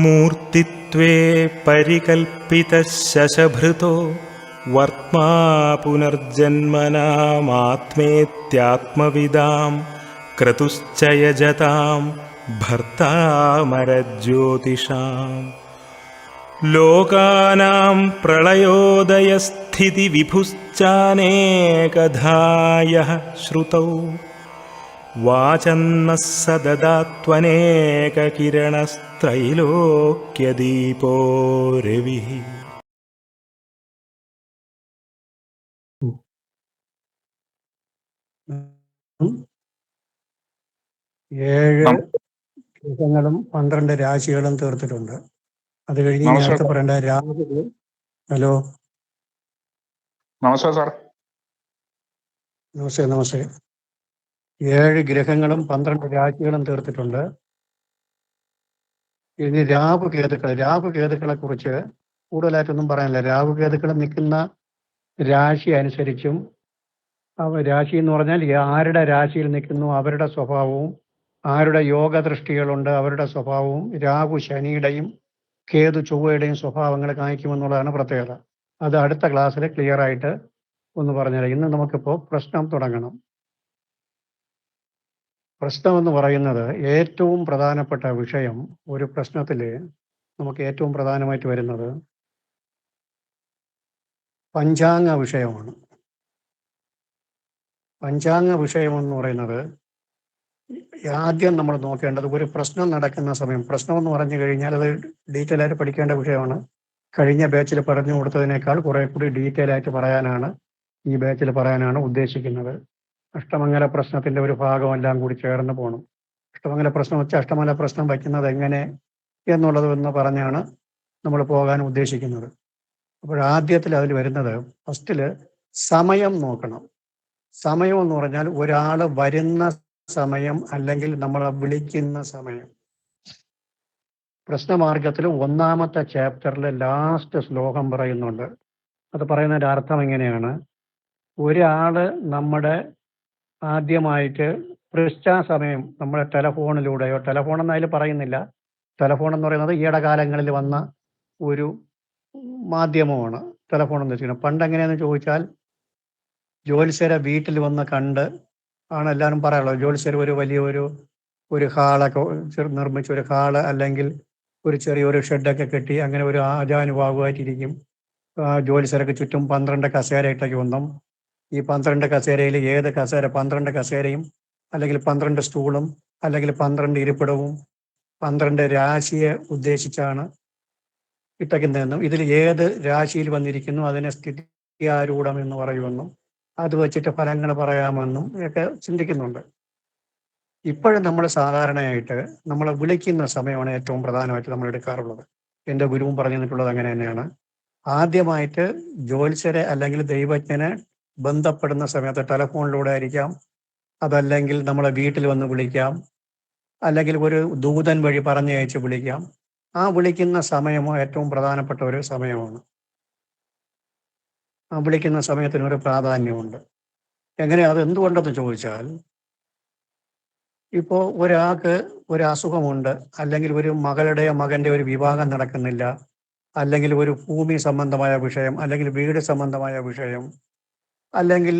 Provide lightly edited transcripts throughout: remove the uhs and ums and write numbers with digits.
മൂർത്തിത്വേ പരികൽപ്പിതഃ ശശഭൃതോ വർത്മാ പുനർജന്മനാമാത്മേത്യാത്മവിദാം ക്രതുശ്ച യജതാം ഭർത്താമരജ്യോതിഷാം. ലോകാനാം പ്രളയോദയസ്ഥിതി വിഭുശ്ചാനേകധായഃ ശ്രുതൗ വാചന്നഃ സദദാത്വനേകകിരണസ്ത്രൈലോക്യദീപോ രവിഃ. ഏഴ് ഗ്രഹങ്ങളും 12 രാശികളും തീർത്തിട്ടുണ്ട്. അത് കഴിഞ്ഞ് നേരത്തെ പറയേണ്ട രാഹു. ഹലോ, നമസ്കാരം സാർ. നമസ്തേ. നമസ്തേ. 7 ഗ്രഹങ്ങളും 12 രാശികളും തീർത്തിട്ടുണ്ട്. ഇനി രാഹുകേതുക്കളെ കുറിച്ച് കൂടുതലായിട്ടൊന്നും പറയാനില്ല. രാഹുകേതുക്കൾ നിൽക്കുന്ന രാശി അനുസരിച്ചും, രാശി എന്ന് പറഞ്ഞാൽ ആരുടെ രാശിയിൽ നിൽക്കുന്നു അവരുടെ സ്വഭാവവും, ആരുടെ യോഗദൃഷ്ടികളുണ്ട് അവരുടെ സ്വഭാവവും, രാഹു ശനിയുടെയും കേതു ചൊവ്വയുടെയും സ്വഭാവങ്ങൾ കാണിക്കുമെന്നുള്ളതാണ് പ്രത്യേകത. അത് അടുത്ത ക്ലാസ്സിൽ ക്ലിയർ ആയിട്ട് ഒന്ന് പറഞ്ഞുതരാം. ഇന്ന് നമുക്കിപ്പോൾ പ്രശ്നം തുടങ്ങണം. പ്രശ്നം എന്ന് പറയുന്നത് ഏറ്റവും പ്രധാനപ്പെട്ട വിഷയം. ഒരു പ്രശ്നത്തിൽ നമുക്ക് ഏറ്റവും പ്രധാനമായിട്ട് വരുന്നത് പഞ്ചാംഗ വിഷയമാണ്. പഞ്ചാംഗ വിഷയം എന്ന് പറയുന്നത് ആദ്യം നമ്മൾ നോക്കേണ്ടത് ഒരു പ്രശ്നം നടക്കുന്ന സമയം. പ്രശ്നം എന്ന് പറഞ്ഞു കഴിഞ്ഞാൽ അത് ഡീറ്റെയിൽ ആയിട്ട് പഠിക്കേണ്ട വിഷയമാണ്. കഴിഞ്ഞ ബാച്ചിൽ പറഞ്ഞു കൊടുത്തതിനേക്കാൾ കുറെ കൂടി ഡീറ്റെയിൽ ആയിട്ട് ഈ ബാച്ചിൽ പറയാനാണ് ഉദ്ദേശിക്കുന്നത്. അഷ്ടമംഗല പ്രശ്നത്തിന്റെ ഒരു ഭാഗമെല്ലാം കൂടി ചേർന്ന് പോകണം. അഷ്ടമംഗല പ്രശ്നം വെച്ചാൽ അഷ്ടമംഗല പ്രശ്നം വയ്ക്കുന്നത് എങ്ങനെ എന്നുള്ളത് എന്ന് പറഞ്ഞാണ് നമ്മൾ പോകാൻ ഉദ്ദേശിക്കുന്നത്. അപ്പോൾ ആദ്യത്തിൽ അതിൽ വരുന്നത് ഫസ്റ്റില് സമയം നോക്കണം. സമയം എന്ന് പറഞ്ഞാൽ ഒരാൾ വരുന്ന സമയം അല്ലെങ്കിൽ നമ്മളെ വിളിക്കുന്ന സമയം. പ്രശ്നമാർഗത്തിൽ 1ാമത്തെ ചാപ്റ്ററിലെ ലാസ്റ്റ് ശ്ലോകം പറയുന്നുണ്ട്. അത് പറയുന്നതിൻ്റെ അർത്ഥം എങ്ങനെയാണ്? ഒരാള് നമ്മുടെ ആദ്യമായിട്ട് സമയം നമ്മുടെ ടെലഫോണിലൂടെയോ, ടെലഫോൺ എന്നതിൽ പറയുന്നില്ല, ടെലഫോൺ എന്ന് പറയുന്നത് ഈയിടെ കാലങ്ങളിൽ വന്ന ഒരു മാധ്യമമാണ് ടെലഫോൺ എന്ന് വെച്ചിരിക്കുന്നത്. പണ്ട് എങ്ങനെയാണെന്ന് ചോദിച്ചാൽ ജ്യോത്സ്യരെ വീട്ടിൽ വന്ന് കണ്ട് ആണ് എല്ലാവരും പറയാനുള്ളത്. ജ്യോത്സ്യർ ഒരു വലിയ ഒരു ഹാളൊക്കെ നിർമ്മിച്ച ഒരു ഹാള് അല്ലെങ്കിൽ ഒരു ചെറിയൊരു ഷെഡൊക്കെ കെട്ടി അങ്ങനെ ഒരു ആചാനുഭാവമായിട്ടിരിക്കും. ജ്യോത്സ്യർക്ക് ചുറ്റും 12 കസേര ഇട്ടേക്ക് വന്നും ഈ 12 കസേരയിൽ ഏത് കസേര 12 കസേരയും അല്ലെങ്കിൽ 12 സ്റ്റൂളും അല്ലെങ്കിൽ 12 ഇരിപ്പിടവും 12 രാശിയെ ഉദ്ദേശിച്ചാണ് ഇട്ടേക്കുന്നതെന്നും ഇതിൽ ഏത് രാശിയിൽ വന്നിരിക്കുന്നു അതിനെ സ്ഥിതിയാരൂഢം എന്ന് പറയുമെന്നും അത് വെച്ചിട്ട് ഫലങ്ങൾ പറയാമെന്നും ഒക്കെ ചിന്തിക്കുന്നുണ്ട്. ഇപ്പോഴും നമ്മൾ സാധാരണയായിട്ട് നമ്മളെ വിളിക്കുന്ന സമയമാണ് ഏറ്റവും പ്രധാനമായിട്ട് നമ്മൾ എടുക്കാറുള്ളത്. എൻ്റെ ഗുരുവും പറഞ്ഞു തന്നിട്ടുള്ളത് അങ്ങനെ തന്നെയാണ്. ആദ്യമായിട്ട് ജ്യോത്സ്യരെ അല്ലെങ്കിൽ ദൈവജ്ഞനെ ബന്ധപ്പെടുന്ന സമയത്ത് ടെലഫോണിലൂടെ ആയിരിക്കാം, അതല്ലെങ്കിൽ നമ്മളെ വീട്ടിൽ വന്ന് വിളിക്കാം, അല്ലെങ്കിൽ ഒരു ദൂതൻ വഴി പറഞ്ഞയച്ച് വിളിക്കാം. ആ വിളിക്കുന്ന സമയമോ ഏറ്റവും പ്രധാനപ്പെട്ട ഒരു സമയമാണ്. ആ വിളിക്കുന്ന സമയത്തിനൊരു പ്രാധാന്യമുണ്ട്. എങ്ങനെ അത് എന്തുകൊണ്ടെന്ന് ചോദിച്ചാൽ, ഇപ്പോൾ ഒരാൾക്ക് ഒരു അസുഖമുണ്ട്, അല്ലെങ്കിൽ ഒരു മകളുടെയോ മകൻ്റെ ഒരു വിവാഹം നടക്കുന്നില്ല, അല്ലെങ്കിൽ ഒരു ഭൂമി സംബന്ധമായ വിഷയം, അല്ലെങ്കിൽ വീട് സംബന്ധമായ വിഷയം, അല്ലെങ്കിൽ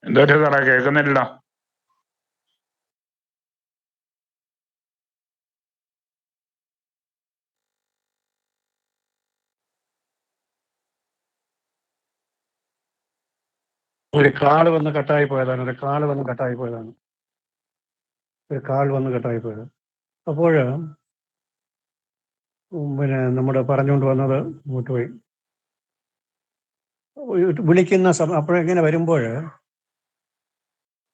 എന്താ സാറേ കേൾക്കുന്നില്ല? ഒരു കാൾ വന്ന് കട്ടായി പോയതാണ്. അപ്പോൾ നമ്മുടെ പറഞ്ഞുകൊണ്ട് വന്നത് പോയി. വിളിക്കുന്ന സമയം അപ്പോഴെങ്ങനെ വരുമ്പോൾ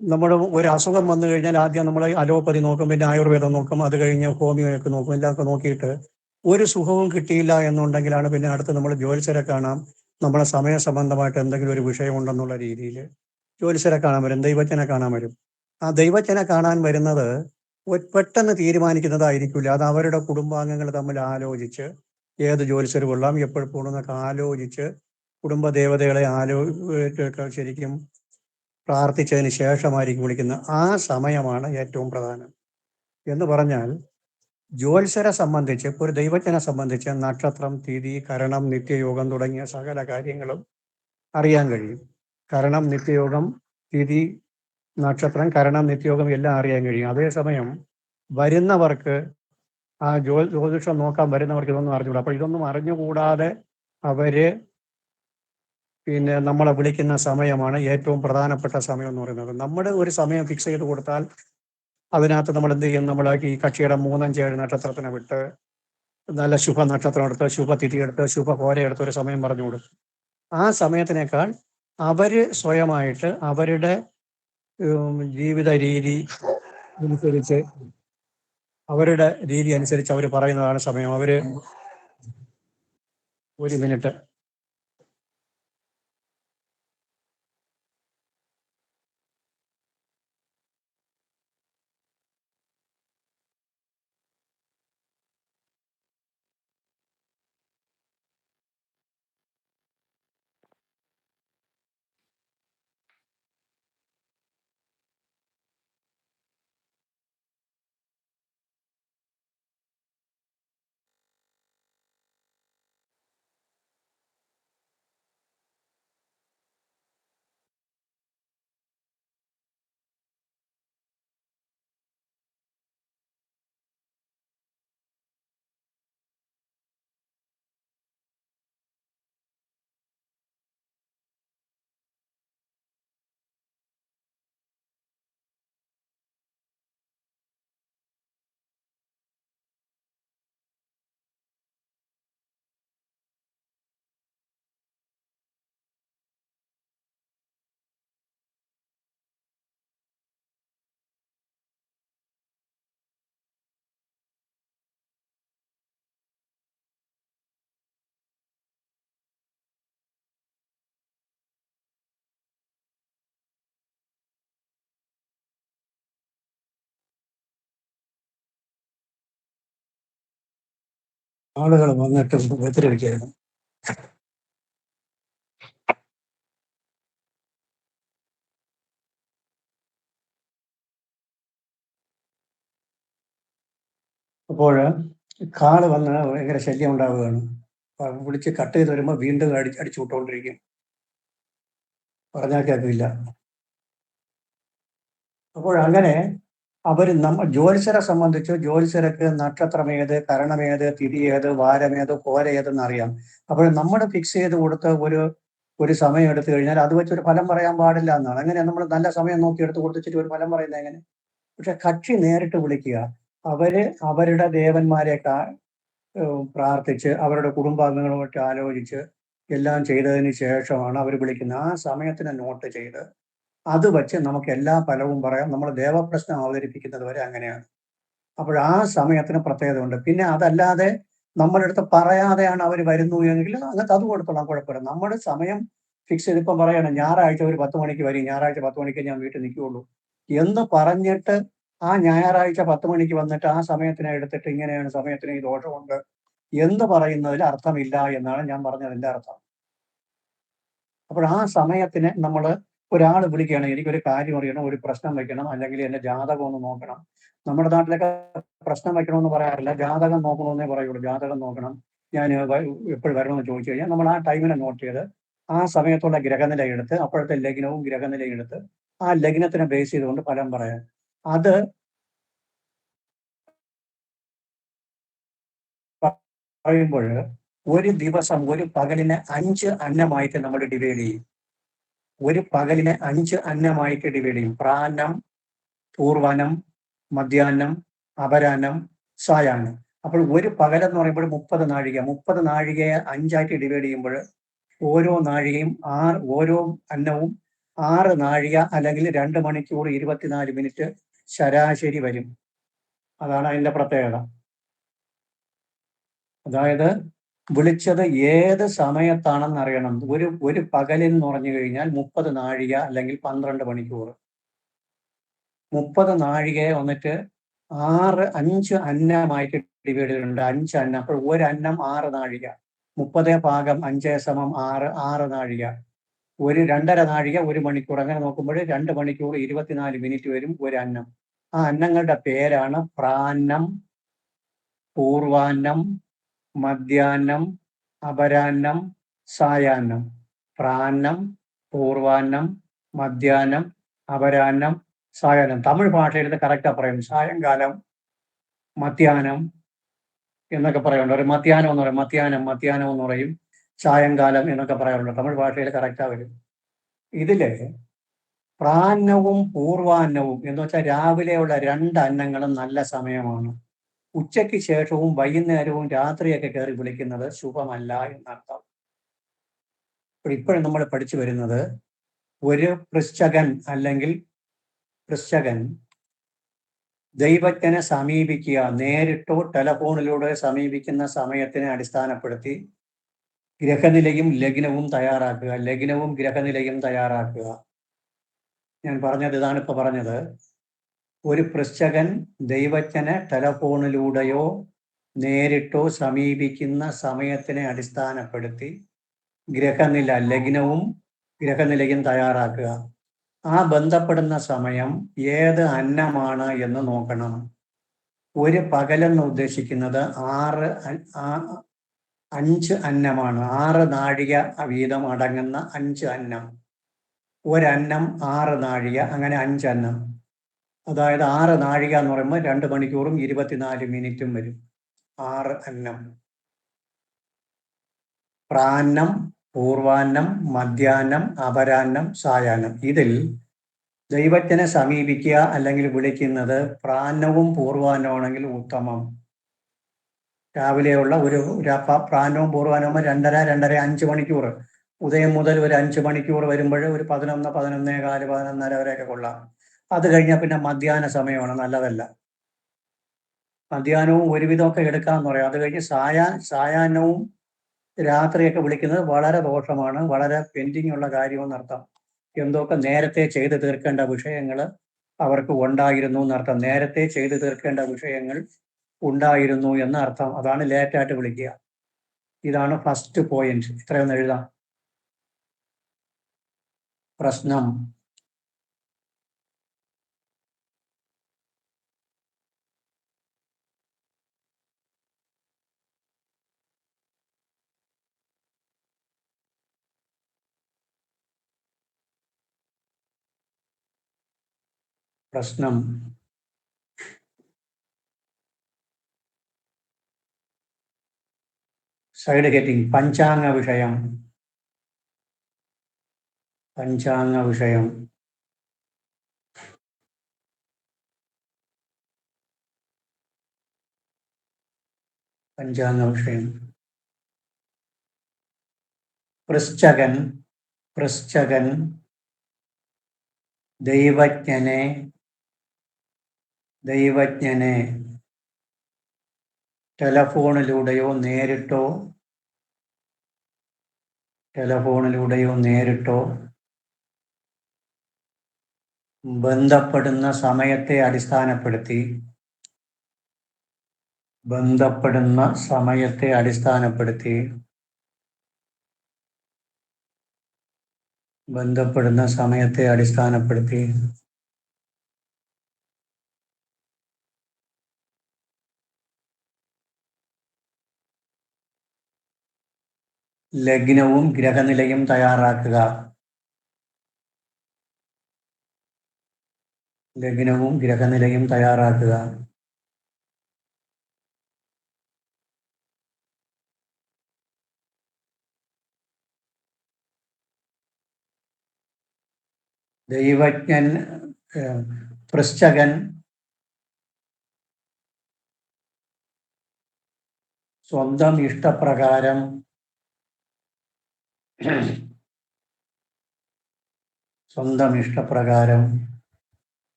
നമ്മുടെ ഒരു അസുഖം വന്നു കഴിഞ്ഞാൽ ആദ്യം നമ്മൾ അലോപ്പതി നോക്കും, പിന്നെ ആയുർവേദം നോക്കും, അത് കഴിഞ്ഞ് ഹോമിയോയൊക്കെ നോക്കും. എല്ലാം നോക്കിയിട്ട് ഒരു സുഖവും കിട്ടിയില്ല എന്നുണ്ടെങ്കിലാണ് പിന്നെ അടുത്ത് നമ്മൾ ജ്യോത്സ്യരെ കാണാം, നമ്മളെ സമയ സംബന്ധമായിട്ട് എന്തെങ്കിലും ഒരു വിഷയമുണ്ടെന്നുള്ള രീതിയിൽ ജ്യോത്സ്യരെ കാണാൻ വരും, ദൈവജ്ഞനെ കാണാൻ വരും. ആ ദൈവജ്ഞനെ കാണാൻ വരുന്നത് പെട്ടെന്ന് തീരുമാനിക്കുന്നതായിരിക്കില്ല. അത് അവരുടെ കുടുംബാംഗങ്ങൾ തമ്മിൽ ആലോചിച്ച് ഏത് ജ്യോത്സ്യർ കൊള്ളാം, എപ്പോൾ പോകണമെന്നൊക്കെ ആലോചിച്ച് കുടുംബ ദേവതകളെ ശരിക്കും പ്രാർത്ഥിച്ചതിന് ശേഷമായിരിക്കും വിളിക്കുന്നത്. ആ സമയമാണ് ഏറ്റവും പ്രധാനം. എന്ന് പറഞ്ഞാൽ ജ്യോത്സ്യരെ സംബന്ധിച്ച്, ഇപ്പോൾ ഒരു ദൈവജ്ഞനെ സംബന്ധിച്ച് നക്ഷത്രം, തിഥി, കരണം, നിത്യയോഗം തുടങ്ങിയ സകല കാര്യങ്ങളും അറിയാൻ കഴിയും. കരണം, നിത്യയോഗം, തിഥി, നക്ഷത്രം, കരണം, നിത്യയോഗം എല്ലാം അറിയാൻ കഴിയും. അതേസമയം വരുന്നവർക്ക് ആ ജ്യോതിഷം നോക്കാൻ വരുന്നവർക്ക് ഇതൊന്നും അറിഞ്ഞുകൂടാ. അപ്പൊ ഇതൊന്നും അറിഞ്ഞുകൂടാതെ അവര് നമ്മളെ വിളിക്കുന്ന സമയമാണ് ഏറ്റവും പ്രധാനപ്പെട്ട സമയം എന്ന് പറയുന്നത്. നമ്മുടെ ഒരു സമയം ഫിക്സ് ചെയ്ത് കൊടുത്താൽ അതിനകത്ത് നമ്മൾ എന്ത് ചെയ്യും? നമ്മൾ ഈ കക്ഷിയുടെ 3, 5, 7 നക്ഷത്രത്തിനെ വിട്ട് നല്ല ശുഭ നക്ഷത്രം എടുത്ത്, ശുഭതിഥി എടുത്ത്, ശുഭഹോര എടുത്ത് ഒരു സമയം പറഞ്ഞു കൊടുക്കും. ആ സമയത്തിനേക്കാൾ അവര് സ്വയമായിട്ട് അവരുടെ ജീവിത രീതി അനുസരിച്ച്, അവരുടെ രീതി അനുസരിച്ച് അവർ പറയുന്നതാണ് സമയം. അവര് ഒരു മിനിറ്റ് ആളുകൾ വന്നിട്ട് ഉപദ്രവിക്കായിരുന്നു. അപ്പോൾ കാള് വന്ന് ഭയങ്കര ശല്യം ഉണ്ടാവുകയാണ്. വിളിച്ച് കട്ട് ചെയ്ത് വരുമ്പോൾ വീണ്ടും അടിച്ചു വിട്ടുകൊണ്ടിരിക്കും. പറഞ്ഞാൽ കേൾക്കില്ല. അപ്പോൾ അങ്ങനെ ജ്യോത്സ്യരെ സംബന്ധിച്ച് ജ്യോത്സ്യർക്ക് നക്ഷത്രമേത്, കരണമേത്, തിഥി ഏത്, വാരമേത്, കോര ഏതെന്ന് അറിയാം. അപ്പോൾ നമ്മൾ ഫിക്സ് ചെയ്ത് കൊടുത്ത ഒരു സമയം എടുത്തു കഴിഞ്ഞാൽ അത് വെച്ചൊരു ഫലം പറയാൻ പാടില്ല എന്നാണ്. അങ്ങനെ നമ്മൾ നല്ല സമയം നോക്കി എടുത്ത് കൊടുത്തിട്ട് ഒരു ഫലം പറയുന്നത് എങ്ങനെ? പക്ഷെ കക്ഷി നേരിട്ട് വിളിക്കുക, അവര് അവരുടെ ദേവന്മാരെ പ്രാർത്ഥിച്ച് അവരുടെ കുടുംബാംഗങ്ങളുമായിട്ട് ആലോചിച്ച് എല്ലാം ചെയ്തതിന് ശേഷമാണ് അവർ വിളിക്കുന്നത്. ആ സമയത്തിന് നോട്ട് ചെയ്ത് അത് വെച്ച് നമുക്ക് എല്ലാ ഫലവും പറയാം. നമ്മൾ ദേവപ്രശ്നം അവതരിപ്പിക്കുന്നത് വരെ അങ്ങനെയാണ്. അപ്പോൾ ആ സമയത്തിന് പ്രത്യേകത ഉണ്ട്. പിന്നെ അതല്ലാതെ നമ്മളെടുത്ത് പറയാതെയാണ് അവർ വരുന്നു എങ്കിൽ അങ്ങനത്തെ അത് കൊടുത്തോളാം, കുഴപ്പമില്ല. നമ്മുടെ സമയം ഫിക്സ് ചെയ്ത് ഇപ്പം പറയണം ഞായറാഴ്ച ഒരു 10 മണിക്ക് വരും, ഞായറാഴ്ച 10 മണിക്ക് ഞാൻ വീട്ടിൽ നിൽക്കുകയുള്ളൂ എന്ന് പറഞ്ഞിട്ട് ആ ഞായറാഴ്ച 10 മണിക്ക് വന്നിട്ട് ആ സമയത്തിനെ എടുത്തിട്ട് ഇങ്ങനെയാണ് സമയത്തിന് ഈ ദോഷമുണ്ട് എന്ന് പറയുന്നതിൽ അർത്ഥമില്ല എന്നാണ് ഞാൻ പറഞ്ഞതിന്റെ അർത്ഥം. അപ്പോൾ ആ സമയത്തിന് നമ്മൾ ഒരാൾ വിളിക്കുകയാണ്, എനിക്കൊരു കാര്യം അറിയണം, ഒരു പ്രശ്നം വെക്കണം, അല്ലെങ്കിൽ എന്റെ ജാതകം ഒന്ന് നോക്കണം. നമ്മുടെ നാട്ടിലൊക്കെ പ്രശ്നം വെക്കണമെന്ന് പറയാറില്ല, ജാതകം നോക്കണമെന്നേ പറയുള്ളൂ. ജാതകം നോക്കണം, ഞാൻ എപ്പോഴും വരണമെന്ന് ചോദിച്ചു കഴിഞ്ഞാൽ നമ്മൾ ആ ടൈമിനെ നോട്ട് ചെയ്ത് ആ സമയത്തുള്ള ഗ്രഹനില എടുത്ത് അപ്പോഴത്തെ ലഗ്നവും ഗ്രഹനിലയും എടുത്ത് ആ ലഗ്നത്തിനെ ബേസ് ചെയ്തുകൊണ്ട് ഫലം പറയാം. അത് പറയുമ്പോൾ ഒരു ദിവസം ഒരു പകലിനെ 5 അന്നമായിട്ട് നമ്മൾ ഡിവൈഡ് ചെയ്യും. ഒരു പകലിനെ 5 അന്നമായിട്ട് ഡിവൈഡ് ചെയ്യും. പ്രാന്നം, പൂർവനം, മധ്യാഹ്നം, അപരാഹ്നം, സായാഹ്നം. അപ്പോൾ ഒരു പകലെന്ന് പറയുമ്പോൾ 30 നാഴിക. 30 നാഴികയെ 5ആയിട്ട് ഡിവൈഡ് ചെയ്യുമ്പോൾ ഓരോ നാഴികയും ഓരോ അന്നവും 6 നാഴിക അല്ലെങ്കിൽ 2 മണിക്കൂർ 24 മിനിറ്റ് ശരാശരി വരും. അതാണ് അതിന്റെ പ്രത്യേകത. അതായത് വിളിച്ചത് ഏത് സമയത്താണെന്ന് അറിയണം. ഒരു പകലിൽ എന്ന് പറഞ്ഞു കഴിഞ്ഞാൽ 30 നാഴിക അല്ലെങ്കിൽ 12 മണിക്കൂർ. 30 നാഴികയെ വന്നിട്ട് 5 അന്നമായിട്ട് ഡിവൈഡ് ചെയ്തിട്ടുണ്ട്. 5 അന്നം. അപ്പോൾ ഒരു അന്നം 6 നാഴിക. 30 ഭാഗം 5 സമം 6 നാഴിക. ഒരു 2.5 നാഴിക 1 മണിക്കൂർ. അങ്ങനെ നോക്കുമ്പോൾ 2 മണിക്കൂർ 24 മിനിറ്റ് വരും ഒരു അന്നം. ആ അന്നങ്ങളുടെ പേരാണ് പ്രാന്നം, പൂർവാന്നം, മധ്യാഹ്നം, അപരാഹ്നം, സായാഹ്നം. പ്രാന്നം, പൂർവാന്നം, മധ്യാഹ്നം, അപരാഹ്നം, സായാഹ്നം. തമിഴ് ഭാഷയിൽ ഇത് കറക്റ്റാ പറയും. സായങ്കാലം, മധ്യാഹ്നം എന്നൊക്കെ പറയാറുണ്ട്. ഒരു മധ്യാഹ്നം എന്ന് പറയും, മധ്യാഹ്നം എന്ന് പറയും, സായങ്കാലം എന്നൊക്കെ പറയാറുണ്ട്. തമിഴ് ഭാഷയിൽ കറക്റ്റാ വരും. ഇതില് പ്രാന്നവും പൂർവാന്നവും എന്ന് വെച്ചാൽ രാവിലെയുള്ള 2 അന്നങ്ങളും നല്ല സമയമാണ്. ഉച്ചയ്ക്ക് ശേഷവും വൈകുന്നേരവും രാത്രിയൊക്കെ കയറി വിളിക്കുന്നത് ശുഭമല്ല എന്നർത്ഥം. ഇപ്പോഴും നമ്മൾ പഠിച്ചു വരുന്നത് ഒരു പൃശ്ചകൻ അല്ലെങ്കിൽ പൃശ്ചകൻ ദൈവജ്ഞനെ സമീപിക്കുക, നേരിട്ടോ ടെലഫോണിലൂടെ സമീപിക്കുന്ന സമയത്തിനെ അടിസ്ഥാനപ്പെടുത്തി ഗ്രഹനിലയും ലഗ്നവും തയ്യാറാക്കുക. ലഗ്നവും ഗ്രഹനിലയും തയ്യാറാക്കുക. ഞാൻ പറഞ്ഞത് ഇതാണ് ഇപ്പൊ പറഞ്ഞത്. ഒരു പൃശ്ചകൻ ദൈവജ്ഞനെ ടെലഫോണിലൂടെയോ നേരിട്ടോ സമീപിക്കുന്ന സമയത്തിനെ അടിസ്ഥാനപ്പെടുത്തി ഗ്രഹനില, ലഗ്നവും ഗ്രഹനിലയും തയ്യാറാക്കുക. ആ ബന്ധപ്പെടുന്ന സമയം ഏത് അന്നമാണ് എന്ന് നോക്കണം. ഒരു പകലെന്ന് ഉദ്ദേശിക്കുന്നത് 5 അന്നമാണ്. 6 നാഴിക വീതം അടങ്ങുന്ന 5 അന്നം. ഒരന്നം 6 നാഴിക, അങ്ങനെ 5 അന്നം. അതായത് 6 നാഴിക എന്ന് പറയുമ്പോൾ 2 മണിക്കൂറും 24 മിനിറ്റും വരും. 6 അന്നം. പ്രാന്നം, പൂർവാന്നം, മധ്യാഹ്നം, അപരാഹ്നം, സായാഹ്നം. ഇതിൽ ദൈവജ്ഞനെ സമീപിക്കുക അല്ലെങ്കിൽ വിളിക്കുന്നത് പ്രാന്നവും പൂർവാന്നമാണെങ്കിൽ ഉത്തമം. രാവിലെയുള്ള ഒരു പ്രാന്നവും പൂർവാന്നവും 2.5 5 മണിക്കൂർ. ഉദയം മുതൽ ഒരു 5 മണിക്കൂർ വരുമ്പോൾ ഒരു 11, 11:15, 11:30 വരെയൊക്കെ കൊള്ളാം. അത് കഴിഞ്ഞാൽ പിന്നെ മധ്യാഹ്ന സമയമാണ്, നല്ലതല്ല. മധ്യാഹ്നവും ഒരുവിധമൊക്കെ എടുക്കാമെന്ന് പറയാം. അത് കഴിഞ്ഞ് സായാഹ്നവും രാത്രിയൊക്കെ വിളിക്കുന്നത് വളരെ ദോഷമാണ്, വളരെ പെൻഡിങ് ഉള്ള കാര്യമെന്നർത്ഥം. എന്തൊക്കെ നേരത്തെ ചെയ്തു തീർക്കേണ്ട വിഷയങ്ങൾ അവർക്ക് ഉണ്ടായിരുന്നു എന്നർത്ഥം. നേരത്തെ ചെയ്തു തീർക്കേണ്ട വിഷയങ്ങൾ ഉണ്ടായിരുന്നു എന്നർത്ഥം. അതാണ് ലേറ്റായിട്ട് വിളിക്കുക. ഇതാണ് ഫസ്റ്റ് പോയിന്റ്. ഇത്രയൊന്ന് എഴുതാം. പ്രശ്നം. പ്രശ്നം. സൈഡ് ഹെഡിങ് പഞ്ചാംഗ വിഷയം. പഞ്ചാംഗ വിഷയം. പഞ്ചാംഗ വിഷയം. പൃശ്ചകൻ ദൈവജ്ഞനെ ടെലഫോണിലൂടെയോ നേരിട്ടോ ബന്ധപ്പെടുന്ന സമയത്തെ അടിസ്ഥാനപ്പെടുത്തി ലഗ്നവും ഗ്രഹനിലയും തയ്യാറാക്കുക. ദൈവജ്ഞൻ പൃശ്ചകൻ സ്വന്തം ഇഷ്ടപ്രകാരം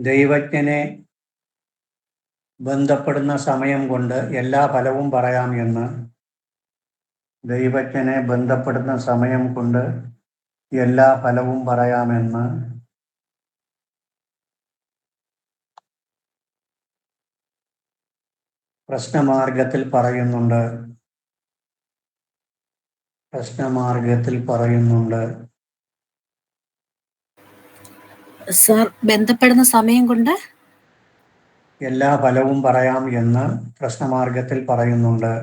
ദൈവജ്ഞനെ ബന്ധപ്പെടുന്ന സമയം കൊണ്ട് എല്ലാ ഫലവും പറയാം എന്ന് ദൈവജ്ഞനെ ബന്ധപ്പെടുന്ന സമയം കൊണ്ട് എല്ലാ ഫലവും പറയാമെന്ന് പ്രശ്നമാർഗത്തിൽ പറയുന്നുണ്ട്. സർ, ബന്ധപ്പെടുന്ന സമയം കൊണ്ട് എല്ലാ ഫലവും പറയാം എന്ന് പ്രശ്നമാർഗത്തിൽ പറയുന്നുണ്ട്.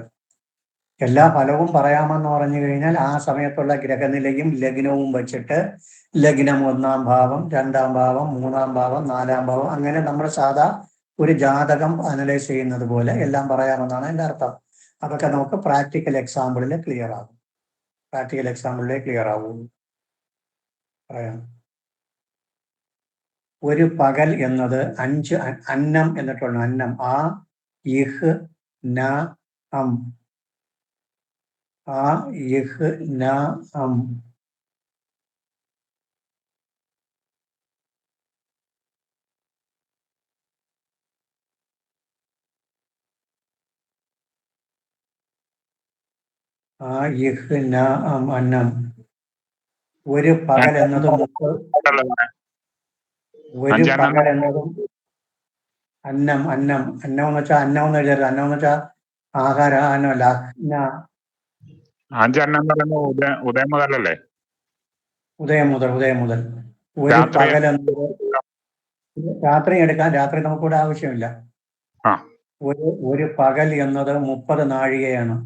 എല്ലാ ഫലവും പറയാമെന്ന് പറഞ്ഞു കഴിഞ്ഞാൽ ആ സമയത്തുള്ള ഗ്രഹനിലയും ലഗ്നവും വെച്ചിട്ട് ലഗ്നം 1-ാം ഭാവം, 2-ാം ഭാവം, 3-ാം ഭാവം, 4-ാം ഭാവം, അങ്ങനെ നമ്മൾ സാധാ ഒരു ജാതകം അനലൈസ് ചെയ്യുന്നത് പോലെ എല്ലാം പറയാമെന്നാണ് എൻ്റെ അർത്ഥം. അതൊക്കെ നമുക്ക് പ്രാക്ടിക്കൽ എക്സാമ്പിളിൽ ക്ലിയർ ആകും. പറയാം. ഒരു പകൽ എന്നത് 5 അന്നം എന്നിട്ടുള്ള അന്നം ആ ഇഹ് ന അം ആ ഇഹ് ന അം ആ ഇഹ് ന അം അന്നം. ഒരു പകൽ എന്നതും ഒരു പകൽ എന്നതും അന്നം അന്നം അന്നം എന്ന് വെച്ചാൽ അന്നം എന്ന് എഴുതരുത്. അന്നം എന്ന് വെച്ചാൽ ആഹാര അന്നമല്ല. അഞ്ചെണ്ണം എന്ന് പറയുന്നത് ഉദയം മുതലല്ലേ? ഉദയം മുതൽ. ഒരു പകൽ എന്നത് രാത്രി എടുക്കാൻ. രാത്രി നമുക്കിവിടെ ആവശ്യമില്ല. ഒരു പകൽ എന്നത് 30 നാഴികയാണ്.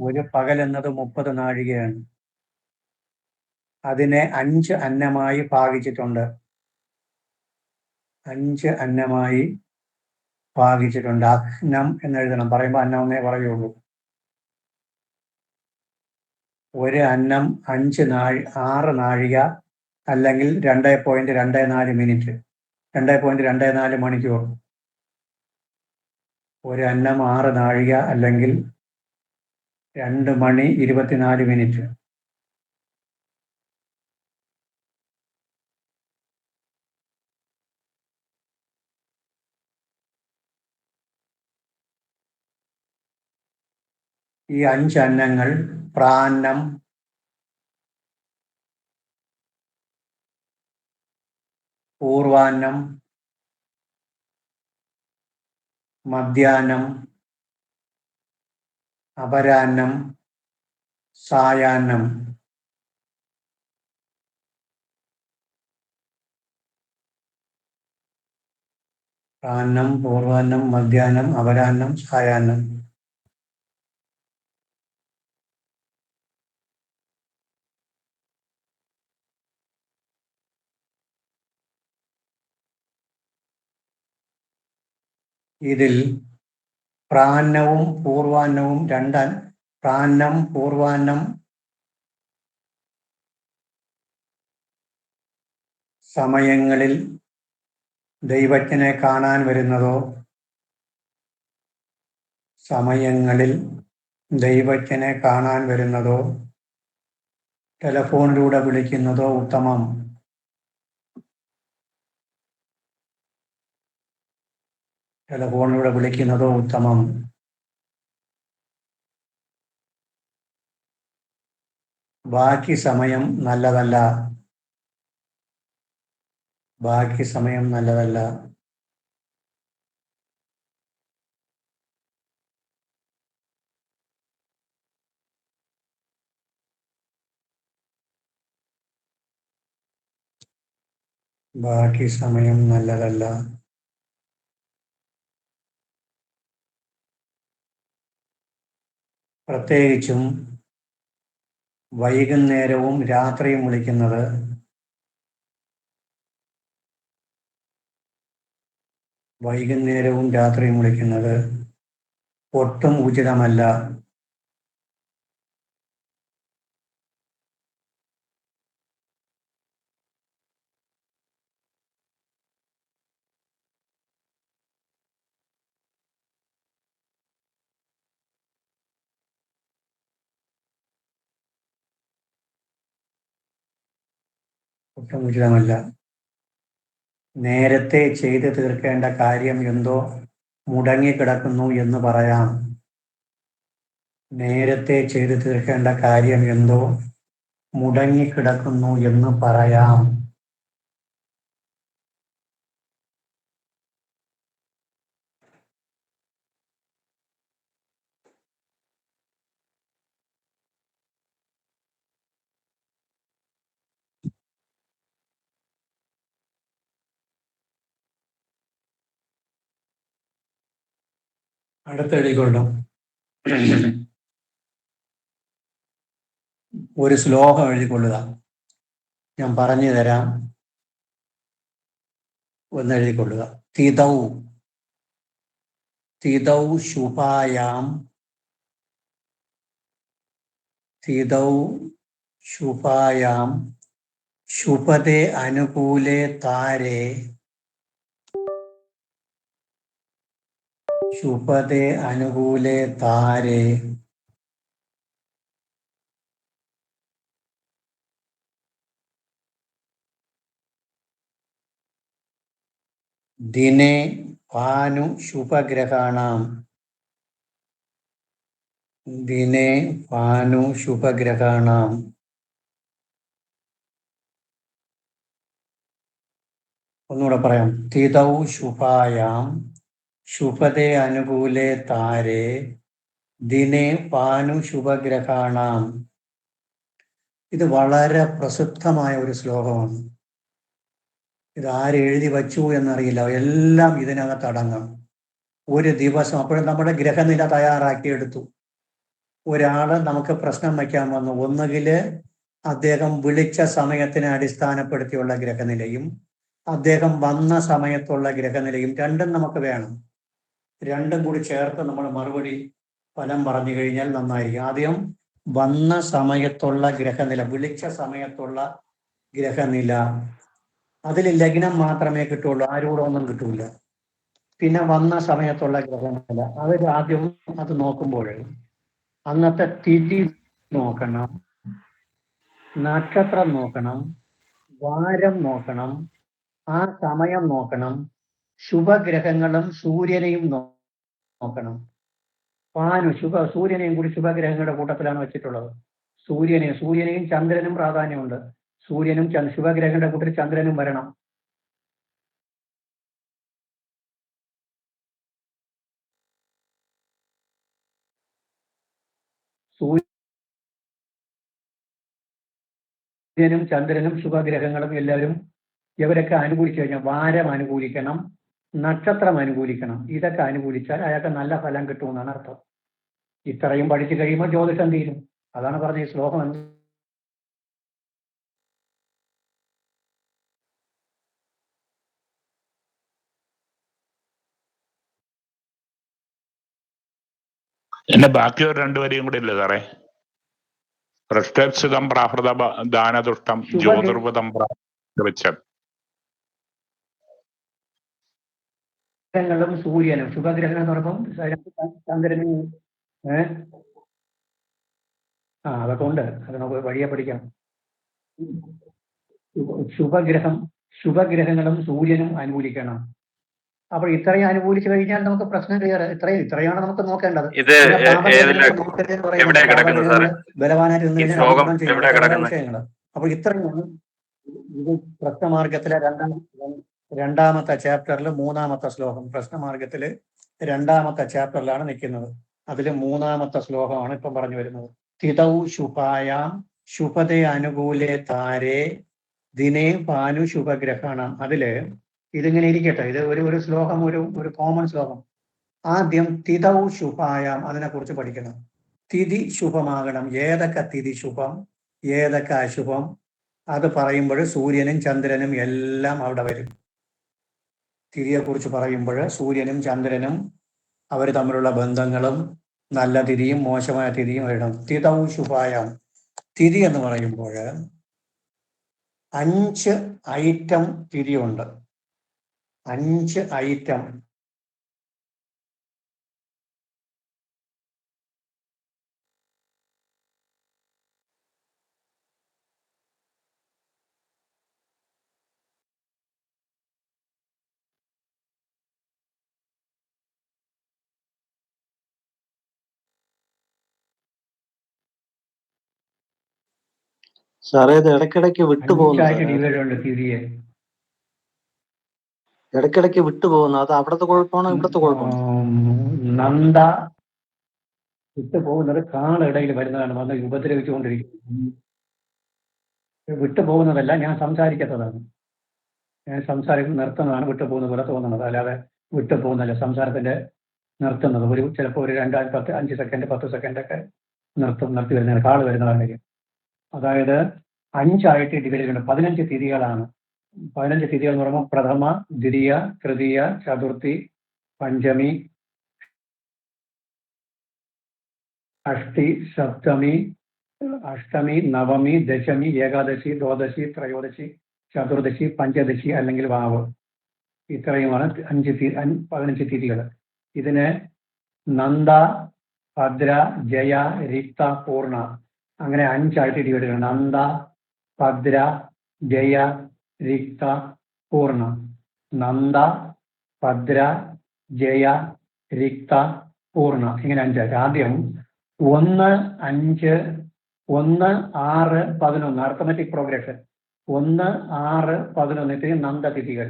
ഒരു പകൽ എന്നത് 30 നാഴികയാണ്. അതിനെ 5 അന്നമായി ഭാഗിച്ചിട്ടുണ്ട്. 5 അന്നമായി ഭാഗിച്ചിട്ടുണ്ട്. അഹ്നം എന്നെഴുതണം. പറയുമ്പോൾ അന്നം എന്നേ പറയുള്ളൂ. ഒരു അന്നം 6 നാഴിക അല്ലെങ്കിൽ 2.24 മിനിറ്റ്, 2.24 മണിക്കൂർ. ഒരു അന്നം 6 നാഴിക അല്ലെങ്കിൽ 2 മണി 24 മിനിറ്റ്. ഈ 5 അന്നങ്ങൾ പ്രാന്നം, പൂർവാന്നം, മധ്യാഹ്നം, അപരാഹ്നം, സായാഹ്നം. പ്രാന്നം, പൂർവാന്നം, മധ്യാഹ്നം, അപരാഹ്നം, സായാഹ്നം. ഇതിൽ പ്രാന്നവും പൂർവാന്നവും പ്രാന്നം, പൂർവാന്നം സമയങ്ങളിൽ ദൈവജ്ഞനെ കാണാൻ വരുന്നതോ ടെലഫോണിലൂടെ വിളിക്കുന്നതോ ഉത്തമം. ബാക്കി സമയം നല്ലതല്ല. പ്രത്യേകിച്ചും വൈകുന്നേരവും രാത്രിയും വിളിക്കുന്നത് ഒട്ടും ഉചിതമല്ല. ഒട്ടും ഉചിതമല്ല. നേരത്തെ ചെയ്തു തീർക്കേണ്ട കാര്യം എന്തോ മുടങ്ങിക്കിടക്കുന്നു എന്ന് പറയാം. നേരത്തെ ചെയ്തു തീർക്കേണ്ട കാര്യം എന്തോ മുടങ്ങിക്കിടക്കുന്നു എന്ന് പറയാം. അടുത്തെഴുതിക്കൊള്ളും. ഒരു ശ്ലോകം എഴുതിക്കൊള്ളുക. ഞാൻ പറഞ്ഞു തരാം, ഒന്ന് എഴുതിക്കൊള്ളുക. തിതൗ തിതൗ ശുഭായാം തിതൗ ശുഭായാം ശുഭതേ അനുകൂലേ താരേ ശുഭതേ അനുകൂലേ താരേ ദിനേ ഭാനു ശുഭഗ്രഹാണാം ദിനേ ഭാനു ശുഭഗ്രഹാണാം. ഒന്നുകൂടെ പറയാം. തിതൗ ശുഭായാം ശുഭതേ അനുകൂലേ താരേ ദിനേ ഭാനു ശുഭഗ്രഹാണാം. ഇത് വളരെ പ്രസിദ്ധമായ ഒരു ശ്ലോകമാണ്. ഇത് ആരെഴുതി വച്ചു എന്നറിയില്ല, എല്ലാം ഇതിനകത്ത് അടങ്ങും. ഒരു ദിവസം അപ്പോഴും നമ്മുടെ ഗ്രഹനില തയ്യാറാക്കിയെടുത്തു. ഒരാള് നമുക്ക് പ്രശ്നം വയ്ക്കാൻ വന്നു. ഒന്നുകിൽ അദ്ദേഹം വിളിച്ച സമയത്തിനെ അടിസ്ഥാനപ്പെടുത്തിയുള്ള ഗ്രഹനിലയും അദ്ദേഹം വന്ന സമയത്തുള്ള ഗ്രഹനിലയും രണ്ടും നമുക്ക് വേണം. രണ്ടും കൂടി ചേർത്ത് നമ്മൾ മറുപടി ഫലം പറഞ്ഞു കഴിഞ്ഞാൽ നന്നായിരിക്കും. ആദ്യം വന്ന സമയത്തുള്ള ഗ്രഹനില, വിളിച്ച സമയത്തുള്ള ഗ്രഹനില, അതിൽ ലഗ്നം മാത്രമേ കിട്ടുള്ളൂ, ആരോടും ഒന്നും കിട്ടൂല. പിന്നെ വന്ന സമയത്തുള്ള ഗ്രഹനില, അത് ആദ്യം അത് നോക്കുമ്പോൾ അന്നത്തെ തിഥി നോക്കണം, നക്ഷത്രം നോക്കണം, വാരം നോക്കണം, ആ സമയം നോക്കണം, ശുഭഗ്രഹങ്ങളും സൂര്യനെയും നോക്കണം. ഭാനു സൂര്യനെയും കൂടി ശുഭഗ്രഹങ്ങളുടെ കൂട്ടത്തിലാണ് വെച്ചിട്ടുള്ളത്. സൂര്യനെയും ചന്ദ്രനും പ്രാധാന്യമുണ്ട്. സൂര്യനും ശുഭഗ്രഹങ്ങളുടെ കൂട്ടത്തിൽ ചന്ദ്രനും വരണം. സൂര്യനും ചന്ദ്രനും ശുഭഗ്രഹങ്ങളും എല്ലാവരും ഇവരൊക്കെ അനുകൂലിച്ചു കഴിഞ്ഞാൽ വാരം അനുകൂലിക്കണം, നക്ഷത്രം അനുകൂലിക്കണം. ഇതൊക്കെ അനുകൂലിച്ചാൽ അയാൾക്ക് നല്ല ഫലം കിട്ടുമെന്നാണ് അർത്ഥം. ഇത്രയും പഠിച്ചു കഴിയുമ്പോൾ ജ്യോതിഷം തീരും. അതാണ് പറഞ്ഞ ഈ ശ്ലോകം. എന്നെ ബാക്കി ഒരു രണ്ടുപേരെയും കൂടെ ഇല്ലേ സാറേ? പൃഷ്ടം പ്രാഹൃത ദാനദുഷ്ടം ജ്യോതിർവതം പ്രാപിച്ചത്. ഗ്രഹങ്ങളും സൂര്യനും ശുഭഗ്രഹങ്ങൾ എന്ന് പറയുമ്പോൾ ചന്ദ്രനും അതൊക്കെ ഉണ്ട്. അത് നമുക്ക് വഴിയെ പഠിക്കാം. ശുഭഗ്രഹങ്ങളും സൂര്യനും അനുകൂലിക്കണം. അപ്പോൾ ഇത്രയും അനുകൂലിച്ചു കഴിഞ്ഞാൽ നമുക്ക് പ്രശ്നം ക്ലിയർ. ഇത്രയാണ് നമുക്ക് നോക്കേണ്ടത്. ബലവാനായിട്ട് നിന്ന് കഴിഞ്ഞാൽ വിഷയങ്ങൾ. അപ്പോൾ ഇത്രയാണ് ഇത് പ്രശ്നമാർഗത്തിലെ രണ്ടാമത്തെ ചാപ്റ്ററിൽ മൂന്നാമത്തെ ശ്ലോകം. പ്രശ്നമാർഗത്തില് രണ്ടാമത്തെ ചാപ്റ്ററിലാണ് നിൽക്കുന്നത്. അതിൽ മൂന്നാമത്തെ ശ്ലോകമാണ് ഇപ്പം പറഞ്ഞു വരുന്നത്. തിതൗ ശുഭായാം ശുഭതേ അനുകൂലേ താരേ ദിനേ ഭാനു ശുഭഗ്രഹാണ്. അതില് ഇതിങ്ങനെ ഇരിക്കട്ടെ, ഇത് ഒരു ശ്ലോകം, ഒരു കോമൺ ശ്ലോകം. ആദ്യം തിതൗ ശുഭായാം, അതിനെക്കുറിച്ച് പഠിക്കണം. തിഥി ശുഭമാകണം. ഏതൊക്കെ തിഥി ശുഭം, ഏതൊക്കെ അശുഭം, അത് പറയുമ്പോൾ സൂര്യനും ചന്ദ്രനും എല്ലാം അവിടെ വരും. തിഥിയെക്കുറിച്ച് പറയുമ്പോൾ സൂര്യനും ചന്ദ്രനും അവർ തമ്മിലുള്ള ബന്ധങ്ങളും നല്ല തിഥിയും മോശമായ തിഥിയും വരണം. തിഥൗ ശുഭായാം. തിഥി എന്ന് പറയുമ്പോൾ 5 ഐറ്റം തിഥിയുണ്ട്. 5 ഐറ്റം. സാറേ ഇത് ഇടയ്ക്കിടയ്ക്ക് വിട്ടുപോകുന്നു അഞ്ചായിട്ട് സാറേ. ഡിവൈഡ് ഉണ്ട് തിരിയെ. ഇടയ്ക്കിടയ്ക്ക് വിട്ടുപോകുന്നു. അത് അവിടുത്തെ കുഴപ്പമാണോ ഇവിടുത്തെ കുഴപ്പമാണോ? നന്ദ വിട്ടു പോകുന്നത് കാളിടയിൽ വരുന്നതാണ്, വന്ന് ഉപദ്രവിച്ചുകൊണ്ടിരിക്കുന്നത്. വിട്ടു പോകുന്നതല്ല, ഞാൻ സംസാരിക്കാത്തതാണ്. ഞാൻ സംസാരിക്കുന്നത് നിർത്തുന്നതാണ് വിട്ടു പോകുന്ന പോലെ തോന്നുന്നത്, അല്ലാതെ വിട്ടു പോകുന്നതല്ല. സംസാരത്തിന്റെ നിർത്തുന്നത് ചിലപ്പോൾ ഒരു 5 സെക്കൻഡ് 10 സെക്കൻഡൊക്കെ നിർത്തി വരുന്നതാണ്, കാള് വരുന്നതാണ്. അതായത് 5ആയിട്ട് ഡിവൈഡ് ചെയ്യുന്നുണ്ട്. 15 തിഥികളാണ്. 15 തിഥികൾ എന്ന് പറയുമ്പോൾ പ്രഥമ, ദ്വിതീയ, തൃതീയ, ചതുർത്ഥി, പഞ്ചമി, ഷഷ്ടി, സപ്തമി, അഷ്ടമി, നവമി, ദശമി, ഏകാദശി, ദ്വാദശി, ത്രയോദശി, ചതുർദശി, പഞ്ചദശി അല്ലെങ്കിൽ വാവ്. ഇത്രയുമാണ് 15 തിഥികൾ. ഇതിന് നന്ദ, ഭദ്ര, ജയ, രിക്ത, പൂർണ്ണ അങ്ങനെ 5ആയിട്ട് ഡിവൈഡ് ചെയ്യണം. നന്ദ, ഭദ്ര, ജയ, രിക്ത, പൂർണ്ണ. നന്ദ, ഭദ്ര, ജയ, രിക്ത, പൂർണ്ണ ഇങ്ങനെ 5ആയിട്ട്. ആദ്യം 1, 5, 1, 6, 11 അർത്തമെറ്റിക് പ്രോഗ്രഷൻ. 1, 6, 11 നന്ദതിഥികൾ.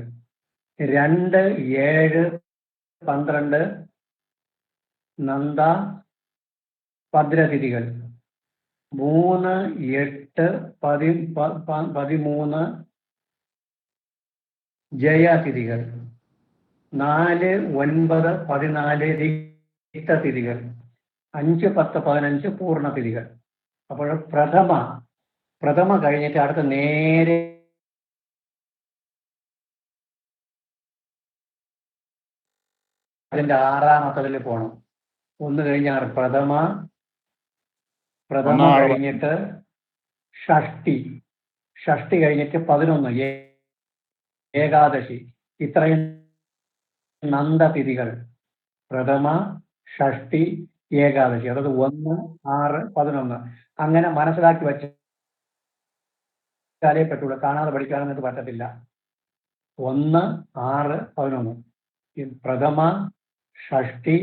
2, 7, 12 നന്ദ ഭദ്രതിഥികൾ. 3, 8, 13 ജയതിഥികൾ. 4, 9, 14 രിക്തതിഥികൾ. 5, 10, 15 പൂർണ്ണതിഥികൾ. അപ്പോൾ പ്രഥമ കഴിഞ്ഞിട്ട് അടുത്ത് നേരെ അതിന്റെ 6ാമത്തതിൽ പോകണം. 1 കഴിഞ്ഞാൽ പ്രഥമ കഴിഞ്ഞിട്ട് ഷഷ്ടി കഴിഞ്ഞിട്ട് 11 ഏകാദശി. ഇത്രയും നന്ദതിഥികൾ. പ്രഥമ, ഷഷ്ടി, ഏകാദശി. അതായത് 1, 6, 11 അങ്ങനെ മനസ്സിലാക്കി വെച്ചാലേ പറ്റുള്ളൂ. കാണാതെ പഠിക്കാനൊന്നും പറ്റത്തില്ല. 1, 6, 11 പ്രഥമ, ഷഷ്ടി,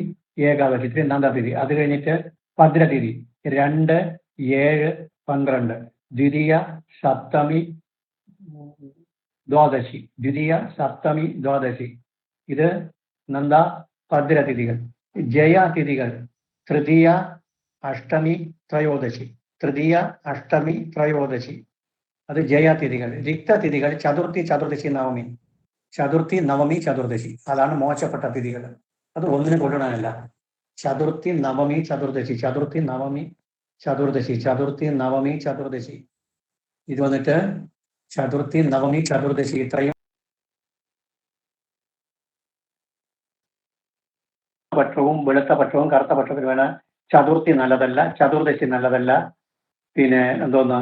ഏകാദശി ഇത്രയും നന്ദതിഥി. അത് കഴിഞ്ഞിട്ട് ഭദ്രതിഥി 2, 7, 12 ദ്വിതീയ, സപ്തമി, ദ്വാദശി. ദ്വിതീയ, സപ്തമി, ദ്വാദശി ഇത് നന്ദ ഭദ്രതിഥികൾ. ജയതിഥികൾ തൃതീയ, അഷ്ടമി, ത്രയോദശി. തൃതീയ, അഷ്ടമി, ത്രയോദശി അത് ജയതിഥികൾ. രിക്തതിഥികൾ ചതുർത്ഥി, ചതുർദശി, നവമി. ചതുർത്ഥി, നവമി, ചതുർദശി അതാണ് മോശപ്പെട്ട തിഥികൾ. അത് ഒന്നിനും കൊള്ളണമല്ല. ചതുർത്ഥി, നവമി, ചതുർദശി. ചതുർത്ഥി, നവമി, ചതുർദശി. ചതുർത്ഥി, നവമി, ചതുർദശി. ഇത് വന്നിട്ട് ചതുർത്ഥി, നവമി, ചതുർദശി ഇത്രയും പക്ഷവും വെളുത്ത പക്ഷവും കറുത്ത പക്ഷത്തിന് വേണ. ചതുർത്ഥി നല്ലതല്ല, ചതുർദശി നല്ലതല്ല, പിന്നെ എന്തോന്ന്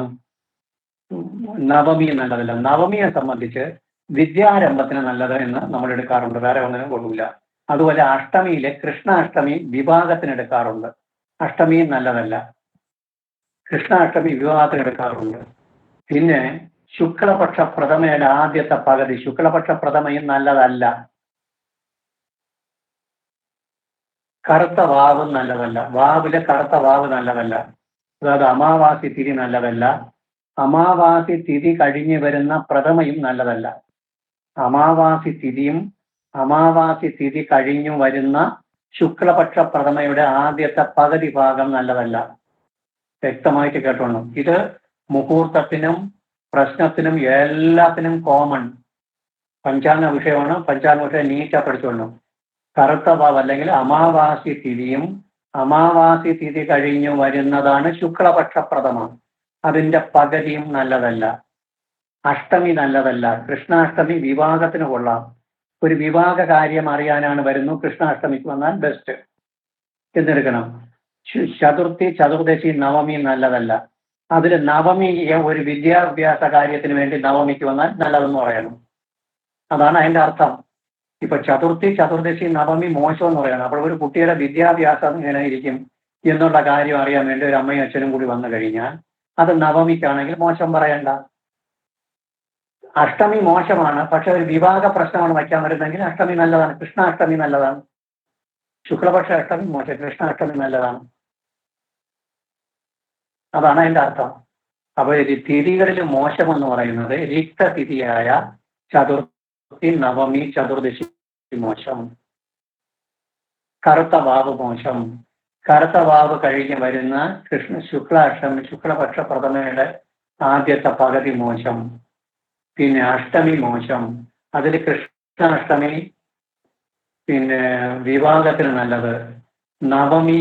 നവമി നല്ലതല്ല. നവമിയെ സംബന്ധിച്ച് വിദ്യാരംഭത്തിന് നല്ലത് എന്ന് നമ്മൾ എടുക്കാറുണ്ട്, വേറെ ഒന്നിനും കൊള്ളില്ല. അതുപോലെ അഷ്ടമിയിലെ കൃഷ്ണാഷ്ടമി വിവാഹത്തിന് എടുക്കാറുണ്ട്. അഷ്ടമി നല്ലതല്ല, കൃഷ്ണാഷ്ടമി വിവാഹത്തിന് എടുക്കാറുണ്ട്. പിന്നെ ശുക്ലപക്ഷ പ്രഥമയുടെ ആദ്യത്തെ പകുതി ശുക്ലപക്ഷ പ്രഥമയും നല്ലതല്ല. കറുത്ത വാവും നല്ലതല്ല, വാവിലെ കറുത്ത വാവ് നല്ലതല്ല. അതായത് അമാവാസി തിഥി നല്ലതല്ല. അമാവാസി തിഥി കഴിഞ്ഞ് വരുന്ന പ്രഥമയും നല്ലതല്ല. അമാവാസി തിഥിയും അമാവാസി തിഥി കഴിഞ്ഞു വരുന്ന ശുക്ലപക്ഷ പ്രഥമയുടെ ആദ്യത്തെ പകുതി ഭാഗം നല്ലതല്ല. വ്യക്തമായിട്ട് കേട്ടോണം. ഇത് മുഹൂർത്തത്തിനും പ്രശ്നത്തിനും എല്ലാത്തിനും കോമൺ പഞ്ചാംഗ വിഷയമാണ്. പഞ്ചാംഗ വിഷയം നീറ്റാ പഠിച്ചോളണം. കറുത്ത വാവ് അല്ലെങ്കിൽ അമാവാസി തിഥിയും അമാവാസി തിഥി കഴിഞ്ഞു വരുന്നതാണ് ശുക്ലപക്ഷ പ്രഥമ. അതിന്റെ പകുതിയും നല്ലതല്ല. അഷ്ടമി നല്ലതല്ല. കൃഷ്ണാഷ്ടമി വിവാഹത്തിന് കൊള്ളാം. ഒരു വിവാഹ കാര്യം അറിയാനാണ് വരുന്നു, കൃഷ്ണാഷ്ടമിക്ക് വന്നാൽ ബെസ്റ്റ് എന്നെടുക്കണം. ചതുർത്ഥി, ചതുർദശി, നവമി നല്ലതല്ല. അതിൽ നവമിയെ ഒരു വിദ്യാഭ്യാസ കാര്യത്തിന് വേണ്ടി നവമിക്ക് വന്നാൽ നല്ലതെന്ന് പറയണം. അതാണ് അതിന്റെ അർത്ഥം. ഇപ്പൊ ചതുർത്ഥി, ചതുർദശി, നവമി മോശം എന്ന് പറയണം. അപ്പോൾ ഒരു കുട്ടിയുടെ വിദ്യാഭ്യാസം എങ്ങനെ ഇരിക്കും എന്നുള്ള കാര്യം അറിയാൻ വേണ്ടി ഒരു അമ്മയും അച്ഛനും കൂടി വന്നു കഴിഞ്ഞാൽ അത് നവമിക്കാണെങ്കിൽ മോശം പറയണ്ട. അഷ്ടമി മോശമാണ്, പക്ഷെ ഒരു വിവാഹ പ്രശ്നമാണ് വയ്ക്കാൻ വരുന്നെങ്കിൽ അഷ്ടമി നല്ലതാണ്. കൃഷ്ണാഷ്ടമി നല്ലതാണ്. ശുക്ലപക്ഷ അഷ്ടമി മോശം, കൃഷ്ണാഷ്ടമി നല്ലതാണ്. അതാണ് അതിന്റെ അർത്ഥം. അപ്പൊ ഈ തിഥികളിൽ മോശം എന്ന് പറയുന്നത് രിക്തതിഥിയായ ചതുർത്ഥി, നവമി, ചതുർദശി മോശം. കറുത്ത വാവ് മോശം. കറുത്ത വാവ് കഴിഞ്ഞ് വരുന്ന ശുക്ലാഷ്ടമി, ശുക്ലപക്ഷ പ്രഥമയുടെ ആദ്യത്തെ പകുതി മോശം. പിന്നെ അഷ്ടമി മോശം. അതിൽ കൃഷ്ണാഷ്ടമി പിന്നെ വിവാഹത്തിന് നല്ലത്. നവമി,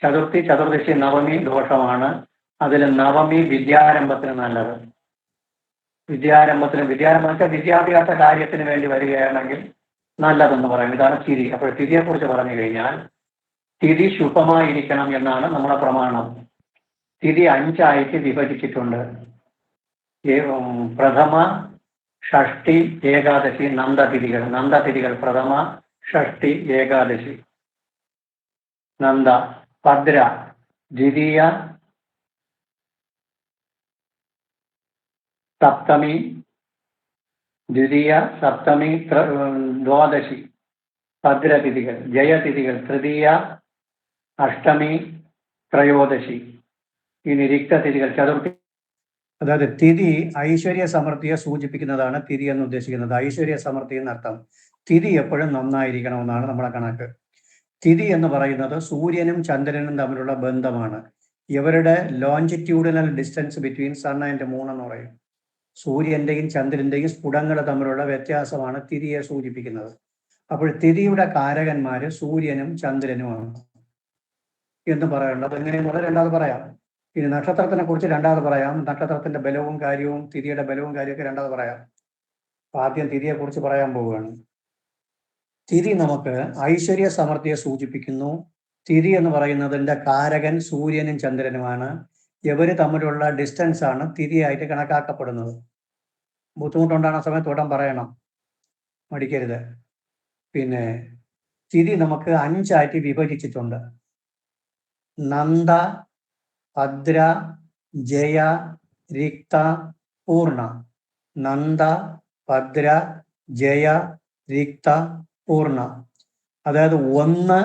ചതുർത്ഥി, ചതുർദശി, നവമി ദോഷമാണ്. അതിൽ നവമി വിദ്യാരംഭത്തിന് നല്ലത്. വിദ്യാരംഭം വെച്ചാൽ വിദ്യാഭ്യാസ കാര്യത്തിന് വേണ്ടി വരികയാണെങ്കിൽ നല്ലതെന്ന് പറയും. ഇതാണ് തിഥി. അപ്പോൾ തിഥിയെ കുറിച്ച് പറഞ്ഞു കഴിഞ്ഞാൽ തിഥി ശുഭമായിരിക്കണം എന്നാണ് നമ്മുടെ പ്രമാണം. തിഥി 5 ആയിട്ട് വിഭജിച്ചിട്ടുണ്ട്. പ്രഥമ, ഷഷ്ടി, ഏകാദശി, നന്ദതിഥികൾ. നന്ദതിഥികൾ പ്രഥമ, ഷഷ്ടി, ഏകാദശി. നന്ദ, ഭദ്ര, ദ്വിതീയ, സപ്തമി, ദ്വിതീയ, സപ്തമി, ദ്വാദശി ഭദ്രതിഥികൾ. ജയതിഥികൾ തൃതീയ, അഷ്ടമി, ത്രയോദശി. ഇനി രിക്തതിഥികൾ ചതുർത്ഥി. അതായത് തിഥി ഐശ്വര്യ സമൃദ്ധിയെ സൂചിപ്പിക്കുന്നതാണ് തിഥി എന്ന് ഉദ്ദേശിക്കുന്നത്. ഐശ്വര്യ സമൃദ്ധി എന്നർത്ഥം. തിഥി എപ്പോഴും നന്നായിരിക്കണമെന്നാണ് നമ്മുടെ കണക്ക്. തിഥി എന്ന് പറയുന്നത് സൂര്യനും ചന്ദ്രനും തമ്മിലുള്ള ബന്ധമാണ്. ഇവരുടെ longitudinal distance between sun and moon എന്ന് പറയും. സൂര്യന്റെയും ചന്ദ്രന്റെയും സ്ഫുടങ്ങൾ തമ്മിലുള്ള വ്യത്യാസമാണ് തിഥിയെ സൂചിപ്പിക്കുന്നത്. അപ്പോൾ തിഥിയുടെ കാരകന്മാര് സൂര്യനും ചന്ദ്രനുമാണ് എന്ന് പറയേണ്ടത്. എങ്ങനെയെന്നുള്ള രണ്ടാമത് പറയാം. ഇനി നക്ഷത്രത്തിനെ കുറിച്ച് രണ്ടാമത് പറയാം. നക്ഷത്രത്തിന്റെ ബലവും കാര്യവും തിഥിയുടെ ബലവും കാര്യമൊക്കെ രണ്ടാമത് പറയാം. ആദ്യം തിഥിയെ കുറിച്ച് പറയാൻ പോവുകയാണ്. തിഥി നമുക്ക് ഐശ്വര്യ സമൃദ്ധിയെ സൂചിപ്പിക്കുന്നു. തിഥി എന്ന് പറയുന്നതിന്റെ കാരകൻ സൂര്യനും ചന്ദ്രനുമാണ്. ഇവര് തമ്മിലുള്ള ഡിസ്റ്റൻസ് ആണ് തിഥിയായിട്ട് കണക്കാക്കപ്പെടുന്നത്. ബുദ്ധിമുട്ടുണ്ടാകുന്ന സമയത്ത് ഉടൻ പറയണം, മടിക്കരുത്. പിന്നെ തിഥി നമുക്ക് 5 ആയിട്ട് വിഭജിച്ചിട്ടുണ്ട്. നന്ദ, ഭദ്ര, ജയ, രിക്ത, പൂർണ്ണ. നന്ദ, ഭദ്ര, ജയ, രിക്ത, പൂർണ്ണ. അതായത് 1,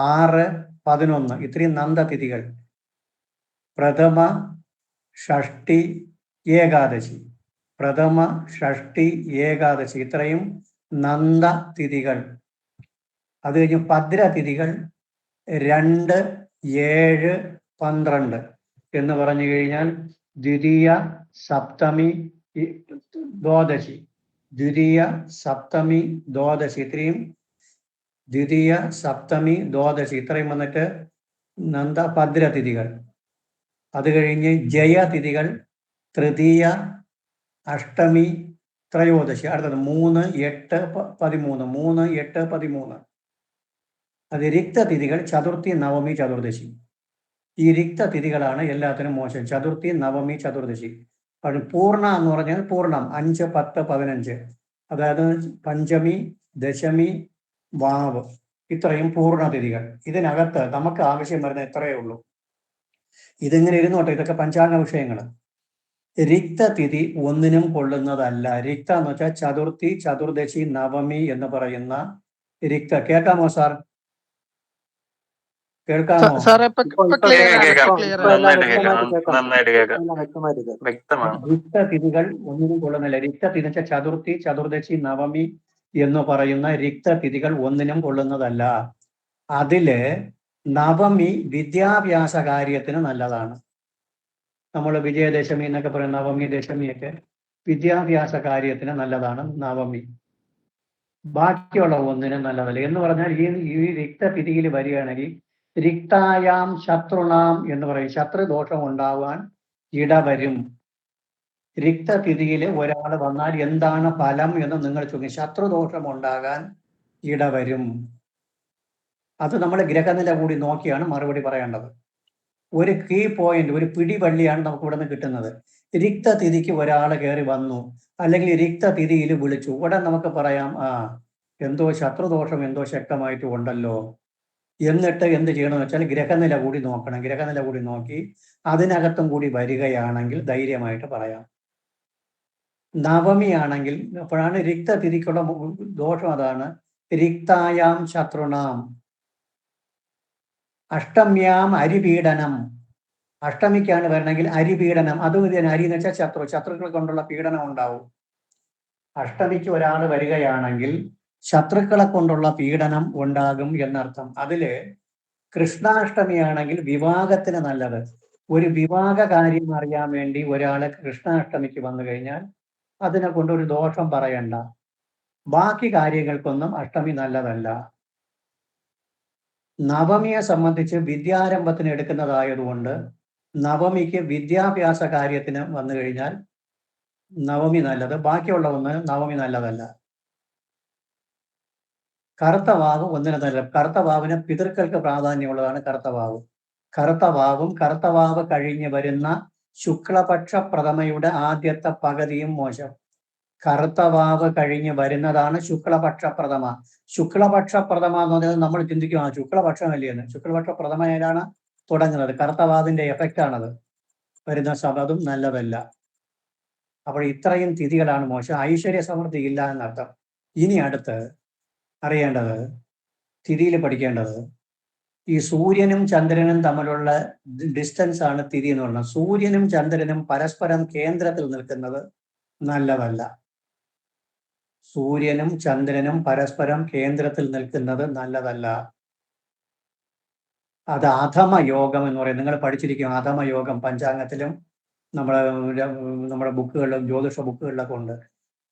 6, 11 ഇത്രയും നന്ദതിഥികൾ. പ്രഥമ, ഷഷ്ടി, ഏകാദശി. പ്രഥമ, ഷഷ്ടി, ഏകാദശി ഇത്രയും നന്ദതിഥികൾ. അത് കഴിഞ്ഞ് ഭദ്രതിഥികൾ 2, 7, 12 എന്ന് പറഞ്ഞു കഴിഞ്ഞാൽ ദ്വിതീയ, സപ്തമി, ദ്വാദശി. ദ്വിതീയ, സപ്തമി, ദ്വാദശി ഇത്രയും ദ്വിതീയ, സപ്തമി, ദ്വാദശി ഇത്രയും വന്നിട്ട് ഭദ്രതിഥികൾ. അത് കഴിഞ്ഞ് ജയതിഥികൾ തൃതീയ, അഷ്ടമി, ത്രയോദശി. അടുത്തത് 3, 8, 13. 3, 8, 13. അത് രിക്തതിഥികൾ ചതുർത്ഥി, നവമി, ചതുർദശി. ഈ രിക്തതിഥികളാണ് എല്ലാത്തിനും മോശം. ചതുർത്ഥി, നവമി, ചതുർദശി. പൂർണ്ണ എന്ന് പറഞ്ഞാൽ പൂർണ്ണം 5, 10, 15. അതായത് പഞ്ചമി, ദശമി, വാവ് ഇത്രയും പൂർണ്ണതിഥികൾ. ഇതിനകത്ത് നമുക്ക് ആവശ്യം വരുന്ന ഇത്രയേ ഉള്ളൂ. ഇതിങ്ങനെ ഇരുന്നോട്ടെ, ഇതൊക്കെ പഞ്ചാംഗ വിഷയങ്ങൾ. രിക്തതിഥി ഒന്നിനും കൊള്ളുന്നതല്ല. രിക്ത എന്ന് വെച്ചാൽ ചതുർത്ഥി, ചതുർദശി, നവമി എന്ന് പറയുന്ന രിക്ത. കേൾക്കാമോ സാർ? കേൾക്കാമോ? രിക്തതിഥികൾ ഒന്നിനും കൊള്ളുന്നില്ല. രിക്തതിഥി വെച്ചാൽ ചതുർത്ഥി, ചതുർദശി, നവമി എന്ന് പറയുന്ന രിക്തതിഥികൾ ഒന്നിനും കൊള്ളുന്നതല്ല. അതില് നവമി വിദ്യാഭ്യാസ കാര്യത്തിന് നല്ലതാണ്. നമ്മൾ വിജയദശമി എന്നൊക്കെ പറയുന്ന നവമി, ദശമിയൊക്കെ വിദ്യാഭ്യാസ കാര്യത്തിന് നല്ലതാണ് നവമി. ബാക്കിയുള്ള ഒന്നിനും നല്ലതല്ല. എന്ന് പറഞ്ഞാൽ ഈ രിക്തതിഥിയിൽ വരികയാണെങ്കിൽ രിക്തായാം ശത്രുണാം എന്ന് പറയും. ശത്രുദോഷം ഉണ്ടാവാൻ ഇടവരും. രിക്തതിഥിയിൽ ഒരാൾ വന്നാൽ എന്താണ് ഫലം എന്ന് നിങ്ങൾ ചോദിക്കും. ശത്രുദോഷം ഉണ്ടാകാൻ ഇടവരും. അത് നമ്മൾ ഗ്രഹനില കൂടി നോക്കിയാണ് മറുപടി പറയേണ്ടത്. ഒരു കീ പോയിന്റ്, ഒരു പിടിവള്ളിയാണ് നമുക്ക് ഇവിടെ നിന്ന് കിട്ടുന്നത്. രിക്തതിഥിക്ക് ഒരാൾ കയറി വന്നു, അല്ലെങ്കിൽ രിക്തതിഥിയിൽ വിളിച്ചു, ഉടൻ നമുക്ക് പറയാം എന്തോ ശത്രുദോഷം എന്തോ ശക്തമായിട്ട് ഉണ്ടല്ലോ. എന്നിട്ട് എന്ത് ചെയ്യണമെന്ന് വെച്ചാൽ ഗ്രഹനില കൂടി നോക്കണം. ഗ്രഹനില കൂടി നോക്കി അതിനകത്തും കൂടി വരികയാണെങ്കിൽ ധൈര്യമായിട്ട് പറയാം. നവമിയാണെങ്കിൽ അപ്പോഴാണ് രിക്തതിഥിക്കുള്ള ദോഷം. അതാണ് രിക്തായാം ശത്രുണാം. അഷ്ടമ്യാം അരിപീഡനം. അഷ്ടമിക്കാണ് വരണമെങ്കിൽ അരിപീഡനം, അതും ഇത് തന്നെ. അരി എന്ന് വെച്ചാൽ ശത്രുക്കൾ കൊണ്ടുള്ള പീഡനം ഉണ്ടാവും. അഷ്ടമിക്ക് ഒരാൾ വരികയാണെങ്കിൽ ശത്രുക്കളെ കൊണ്ടുള്ള പീഡനം ഉണ്ടാകും എന്നർത്ഥം. അതില് കൃഷ്ണാഷ്ടമിയാണെങ്കിൽ വിവാഹത്തിന് നല്ലത്. ഒരു വിവാഹ കാര്യം അറിയാൻ വേണ്ടി ഒരാള് കൃഷ്ണാഷ്ടമിക്ക് വന്നു കഴിഞ്ഞാൽ അതിനെ കൊണ്ട് ഒരു ദോഷം പറയണ്ട. ബാക്കി കാര്യങ്ങൾക്കൊന്നും അഷ്ടമി നല്ലതല്ല. നവമിയെ സംബന്ധിച്ച് വിദ്യാരംഭത്തിന് എടുക്കുന്നതായതുകൊണ്ട് നവമിക്ക് വിദ്യാഭ്യാസ കാര്യത്തിന് വന്നു കഴിഞ്ഞാൽ നവമി നല്ലത്. ബാക്കിയുള്ള ഒന്ന് നവമി നല്ലതല്ല. കറുത്ത വാവ് ഒന്നിനെ നല്ല. കറുത്ത വാവിന് പിതൃക്കൾക്ക് പ്രാധാന്യമുള്ളതാണ് കറുത്ത വാവ്. കറുത്ത വാവും കറുത്ത വാവ് കഴിഞ്ഞ് വരുന്ന ശുക്ലപക്ഷ പ്രഥമയുടെ ആദ്യത്തെ പകുതിയും മോശം. കറുത്ത വാവ് കഴിഞ്ഞ് വരുന്നതാണ് ശുക്ലപക്ഷ പ്രഥമ. ശുക്ലപക്ഷ പ്രഥമ എന്ന് പറഞ്ഞാൽ നമ്മൾ ചിന്തിക്കും ആ ശുക്ലപക്ഷമല്ലേ എന്ന്. ശുക്ലപക്ഷ പ്രഥമയിലാണ് തുടങ്ങുന്നത്. കറുത്ത വാവിന്റെ എഫക്റ്റ് ആണത് വരുന്ന അതും നല്ലതല്ല. അപ്പോൾ ഇത്രയും തിഥികളാണ് മോശം. ഐശ്വര്യ സമൃദ്ധി ഇല്ല എന്നർത്ഥം. ഇനി അടുത്ത് അറിയേണ്ടത്, തിഥിയിൽ പഠിക്കേണ്ടത്, ഈ സൂര്യനും ചന്ദ്രനും തമ്മിലുള്ള ഡിസ്റ്റൻസ് ആണ് തിഥി എന്ന് പറയുന്നത്. സൂര്യനും ചന്ദ്രനും പരസ്പരം കേന്ദ്രത്തിൽ നിൽക്കുന്നത് നല്ലതല്ല. സൂര്യനും ചന്ദ്രനും പരസ്പരം കേന്ദ്രത്തിൽ നിൽക്കുന്നത് നല്ലതല്ല. അത് അധമയോഗം എന്ന് പറയും. നിങ്ങൾ പഠിച്ചിരിക്കും അധമയോഗം. പഞ്ചാംഗത്തിലും നമ്മുടെ ബുക്കുകളിലും ജ്യോതിഷ ബുക്കുകളിലൊക്കെ ഉണ്ട്.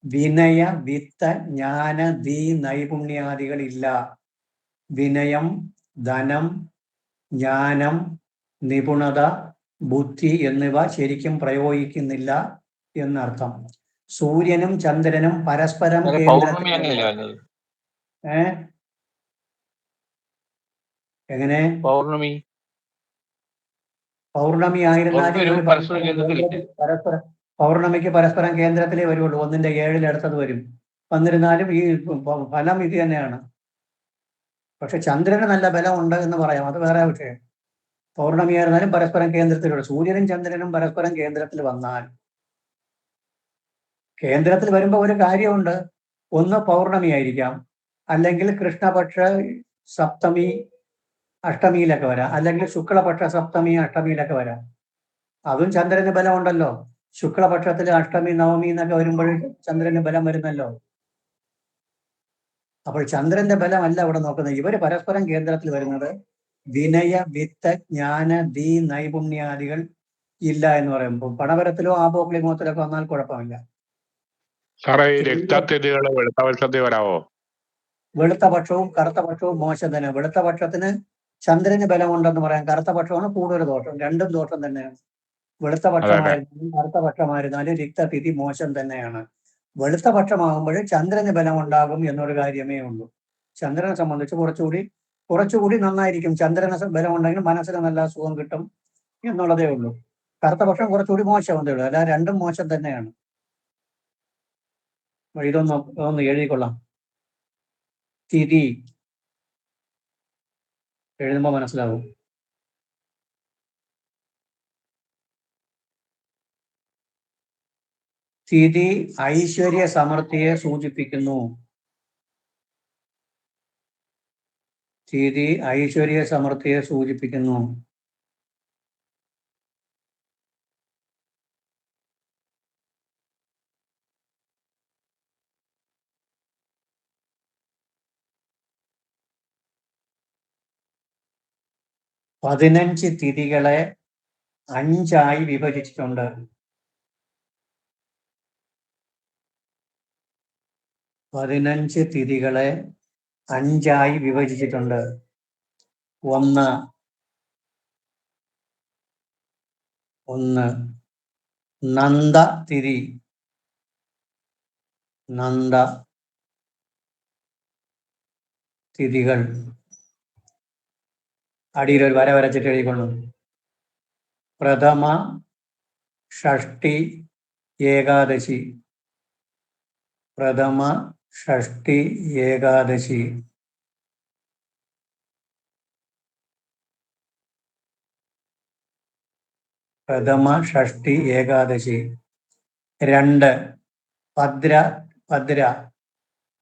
വിനയ വിത്ത ജ്ഞാന ധീ നൈപുണ്യാദികളില്ല. വിനയം, ധനം, ജ്ഞാനം, നിപുണത, ബുദ്ധി എന്നിവ ശരിക്കും പ്രയോഗിക്കുന്നില്ല എന്നർത്ഥം. സൂര്യനും ചന്ദ്രനും പരസ്പരം എങ്ങനെ പൗർണമി ആയിരുന്നാലും പൗർണമിക്ക് പരസ്പരം കേന്ദ്രത്തിലേ വരുള്ളൂ. 1/7 അടുത്തത് വരും. വന്നിരുന്നാലും ഈ ഫലം ഇത് തന്നെയാണ്. പക്ഷെ ചന്ദ്രന് നല്ല ബലമുണ്ട് എന്ന് പറയാം, അത് വേറെ വിഷയം. പൗർണമി ആയിരുന്നാലും പരസ്പരം കേന്ദ്രത്തിലുള്ള സൂര്യനും ചന്ദ്രനും പരസ്പരം കേന്ദ്രത്തിൽ വന്നാൽ, കേന്ദ്രത്തിൽ വരുമ്പോൾ ഒരു കാര്യമുണ്ട്. ഒന്ന് പൗർണമി ആയിരിക്കാം, അല്ലെങ്കിൽ കൃഷ്ണപക്ഷ സപ്തമി അഷ്ടമിയിലൊക്കെ വരാം, അല്ലെങ്കിൽ ശുക്ലപക്ഷ സപ്തമി അഷ്ടമിയിലൊക്കെ വരാം. അതും ചന്ദ്രന് ബലമുണ്ടല്ലോ. ശുക്ലപക്ഷത്തിൽ അഷ്ടമി നവമി എന്നൊക്കെ വരുമ്പോൾ ചന്ദ്രന് ബലം വരുന്നല്ലോ. അപ്പോൾ ചന്ദ്രന്റെ ബലമല്ല ഇവിടെ നോക്കുന്നത്. ഇവര് പരസ്പരം കേന്ദ്രത്തിൽ വരുന്നത് വിനയ വിത്ത ജ്ഞാന ധീ നൈപുണ്യാദികൾ ഇല്ല എന്ന് പറയുമ്പോൾ പടവരത്തിലോ ആപോക്ലിമോത്തിലൊക്കെ വന്നാൽ കുഴപ്പമില്ല. വെളുത്ത പക്ഷവും കറുത്ത പക്ഷവും മോശം തന്നെ. വെളുത്ത പക്ഷത്തിന് ചന്ദ്രന് ബലമുണ്ടെന്ന് പറയാം, കറുത്ത പക്ഷമാണ് കൂടുതൽ ദോഷം. രണ്ടും ദോഷം തന്നെയാണ്. വെളുത്ത പക്ഷമായിരുന്നാലും കറുത്ത പക്ഷമായിരുന്നാലും രക്തതിഥി മോശം തന്നെയാണ്. വെളുത്ത പക്ഷമാകുമ്പോൾ ചന്ദ്രന് ബലമുണ്ടാകും എന്നൊരു കാര്യമേ ഉള്ളൂ. ചന്ദ്രനെ സംബന്ധിച്ച് കുറച്ചുകൂടി നന്നായിരിക്കും. ചന്ദ്രന് ബലമുണ്ടെങ്കിൽ മനസ്സിന് നല്ല സുഖം കിട്ടും എന്നുള്ളതേ ഉള്ളൂ. കറുത്ത പക്ഷം കുറച്ചുകൂടി മോശം ഉള്ളൂ. അല്ല, രണ്ടും മോശം തന്നെയാണ്. ഇതൊന്ന് എഴുതിക്കൊള്ളാം. തിഥി എഴുതുമ്പോൾ മനസ്സിലാവും. തിഥി ഐശ്വര്യ സമൃദ്ധിയെ സൂചിപ്പിക്കുന്നു. തിഥി ഐശ്വര്യ സമൃദ്ധിയെ സൂചിപ്പിക്കുന്നു. പതിനഞ്ച് തിഥികളെ 5 വിഭജിച്ചിട്ടുണ്ട്. 15 തിഥികളെ 5 വിഭജിച്ചിട്ടുണ്ട്. 1 നന്ദ തിഥി. നന്ദ തിഥികൾ അടിയിൽ ഒരു വര വരച്ചിട്ട് എഴുതിക്കൊള്ളു. പ്രഥമ, ഷഷ്ടി, ഏകാദശി. പ്രഥമ, ഷഷ്ടി, ഏകാദശി. പ്രഥമ, ഷഷ്ടി, ഏകാദശി. 2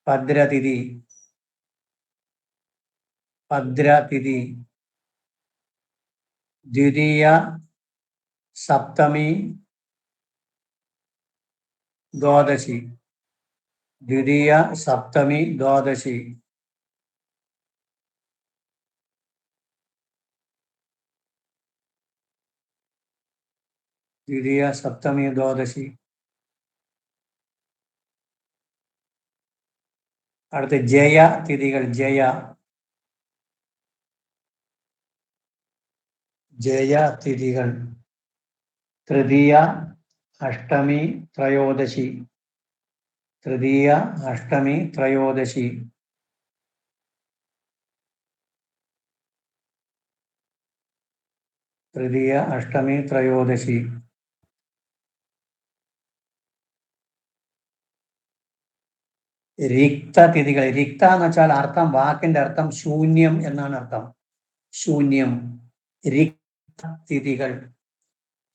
ഭദ്രതിഥി. ഭദ്രതിഥി. ദ്വിതീയ, സപ്തമി ദ്വാദശി. ദ്വിതീയ സപ്തമി ദ്വാദശി. ദ്വിതീയ സപ്തമി ദ്വാദശി. അടുത്ത ജയ തിഥികൾ. ജയ തിഥികൾ. തൃതീയ അഷ്ടമി ത്രയോദശി. തൃതീയ അഷ്ടമി ത്രയോദശി. തൃതീയ അഷ്ടമി ത്രയോദശി. റിക്തതിഥികൾ. റിക്ത എന്ന് വെച്ചാൽ അർത്ഥം, വാക്കിന്റെ അർത്ഥം ശൂന്യം എന്നാണ് അർത്ഥം. ശൂന്യം. റിക്തതിഥികൾ.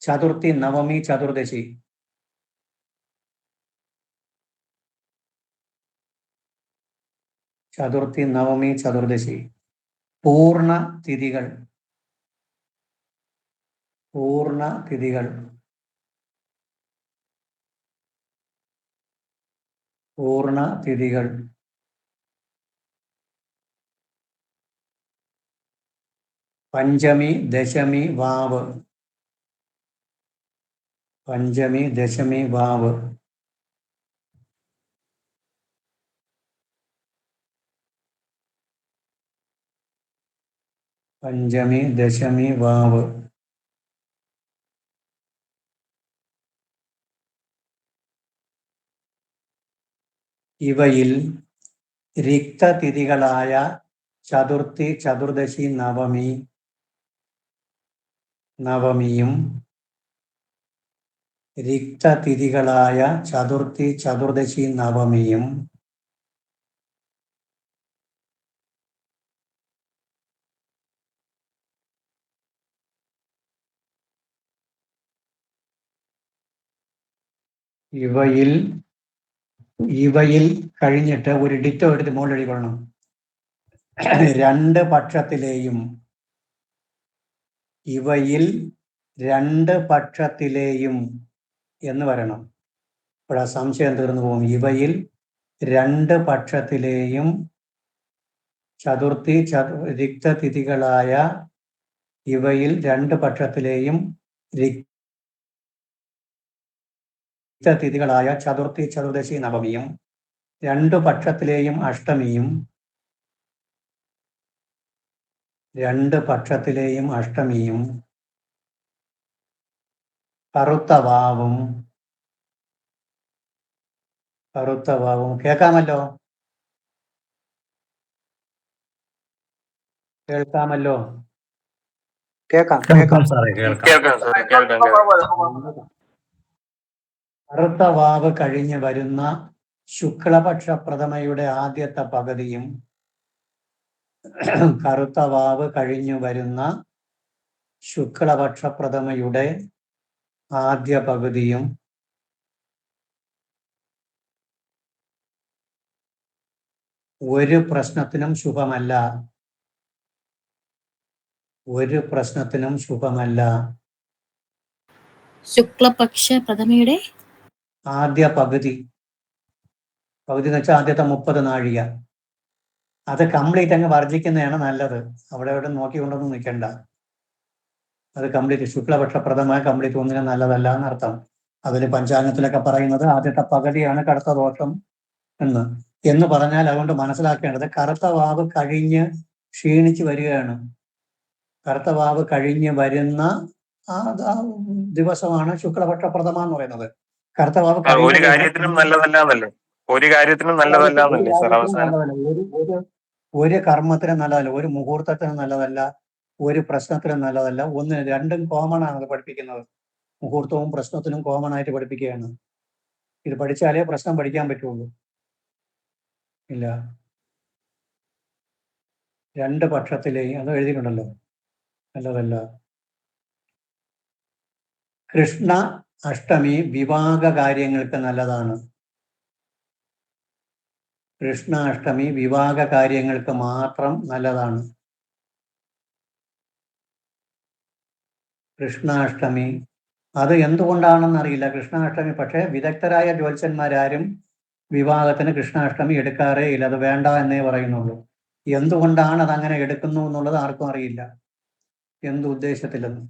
ചതുർത്ഥി നവമി ചതുർദശി. ചതുർത്ഥി നവമി ചതുർദശി. പൂർണ്ണ തിഥികൾ. പൂർണ്ണ തിഥികൾ. പൂർണ്ണ തിഥികൾ. പഞ്ചമി ദശമി വാവ്. പഞ്ചമി ദശമി വാവ്. പഞ്ചമി ദശമി വാവ്. ഇവയിൽ റിക്തതിഥികളായ ചതുർത്ഥി ചതുർദശി നവമിയും റിക്തതിഥികളായ ചതുർത്ഥി ചതുർദശി നവമിയും ഇവയിൽ കഴിഞ്ഞിട്ട് ഒരു ഡിറ്റോ എടുത്ത് മുകളിൽ എഴുതിക്കൊള്ളണം. രണ്ട് പക്ഷത്തിലെയും. ഇവയിൽ രണ്ട് പക്ഷത്തിലെയും എന്ന് പറയണം. ഇപ്പോൾ ആ സംശയം തീർന്നു പോകും. ഇവയിൽ രണ്ട് പക്ഷത്തിലെയും ചതുർത്ഥി റിക്തതിഥികളായ ഇവയിൽ രണ്ട് പക്ഷത്തിലെയും തിഥികളായ ചതുർത്ഥി ചതുർദശി നവമിയും രണ്ടു പക്ഷത്തിലെയും അഷ്ടമിയും കറുത്ത വാവും കേൾക്കാമല്ലോ? കേൾക്കാം സാറേ കേൾക്കാം. കറുത്ത വാവ് കഴിഞ്ഞ് വരുന്ന ശുക്ലപക്ഷ പ്രഥമയുടെ ആദ്യത്തെ പകുതിയും കറുത്ത വാവ് കഴിഞ്ഞു വരുന്ന ശുക്ലപക്ഷ പ്രഥമയുടെ ആദ്യ പകുതിയും ഒരു പ്രശ്നത്തിനും ശുഭമല്ല. ശുക്ലപക്ഷ പ്രഥമയുടെ ആദ്യ പകുതി എന്ന് വെച്ചാൽ ആദ്യത്തെ 30 നാഴിക. അത് കംപ്ലീറ്റ് അങ്ങ് വർജിക്കുന്നതാണ് നല്ലത്. അവിടെ നോക്കിക്കൊണ്ടൊന്നും നിൽക്കണ്ട. അത് കംപ്ലീറ്റ് ശുക്ലപക്ഷ പ്രഥമ കംപ്ലീറ്റ് ഒന്നിനും നല്ലതല്ല എന്നർത്ഥം. അതിൽ പഞ്ചാംഗത്തിലൊക്കെ പറയുന്നത് ആദ്യത്തെ പകുതിയാണ് കറുത്ത ദോഷം എന്ന് പറഞ്ഞാൽ അതുകൊണ്ട് മനസ്സിലാക്കേണ്ടത് കറുത്ത വാവ് കഴിഞ്ഞ് ക്ഷീണിച്ച് വരികയാണ്. കറുത്ത വാവ് കഴിഞ്ഞ് വരുന്ന ആ ദിവസമാണ് ശുക്ലപക്ഷ പ്രഥമ എന്ന് പറയുന്നത്. കറുത്ത വാവ് ഒരു കാര്യത്തിനും നല്ലതല്ലാന്നല്ലോ. ഒരു കർമ്മത്തിനും നല്ലതല്ല, ഒരു മുഹൂർത്തത്തിനും നല്ലതല്ല, ഒരു പ്രശ്നത്തിനും നല്ലതല്ല. രണ്ടും കോമൺ ആണ് അത് പഠിപ്പിക്കുന്നത്. മുഹൂർത്തവും പ്രശ്നത്തിനും കോമൺ ആയിട്ട് പഠിപ്പിക്കുകയാണ്. ഇത് പഠിച്ചാലേ പ്രശ്നം പഠിക്കാൻ പറ്റുള്ളൂ. ഇല്ല, രണ്ട് പക്ഷത്തിലെയും അത് എഴുതിയിട്ടുണ്ടല്ലോ, നല്ലതല്ല. കൃഷ്ണ അഷ്ടമി വിവാഹ കാര്യങ്ങൾക്ക് നല്ലതാണ്. കൃഷ്ണാഷ്ടമി വിവാഹ കാര്യങ്ങൾക്ക് മാത്രം നല്ലതാണ്. കൃഷ്ണാഷ്ടമി അത് എന്തുകൊണ്ടാണെന്നറിയില്ല കൃഷ്ണാഷ്ടമി. പക്ഷേ വിദഗ്ധരായ ജ്യോത്സ്യന്മാരാരും വിവാഹത്തിന് കൃഷ്ണാഷ്ടമി എടുക്കാറേ ഇല്ല. അത് വേണ്ട എന്നേ പറയുന്നുള്ളൂ. എന്തുകൊണ്ടാണ് അതങ്ങനെ എടുക്കുന്നു എന്നുള്ളത് ആർക്കും അറിയില്ല, എന്ത് ഉദ്ദേശത്തിലെന്ന്.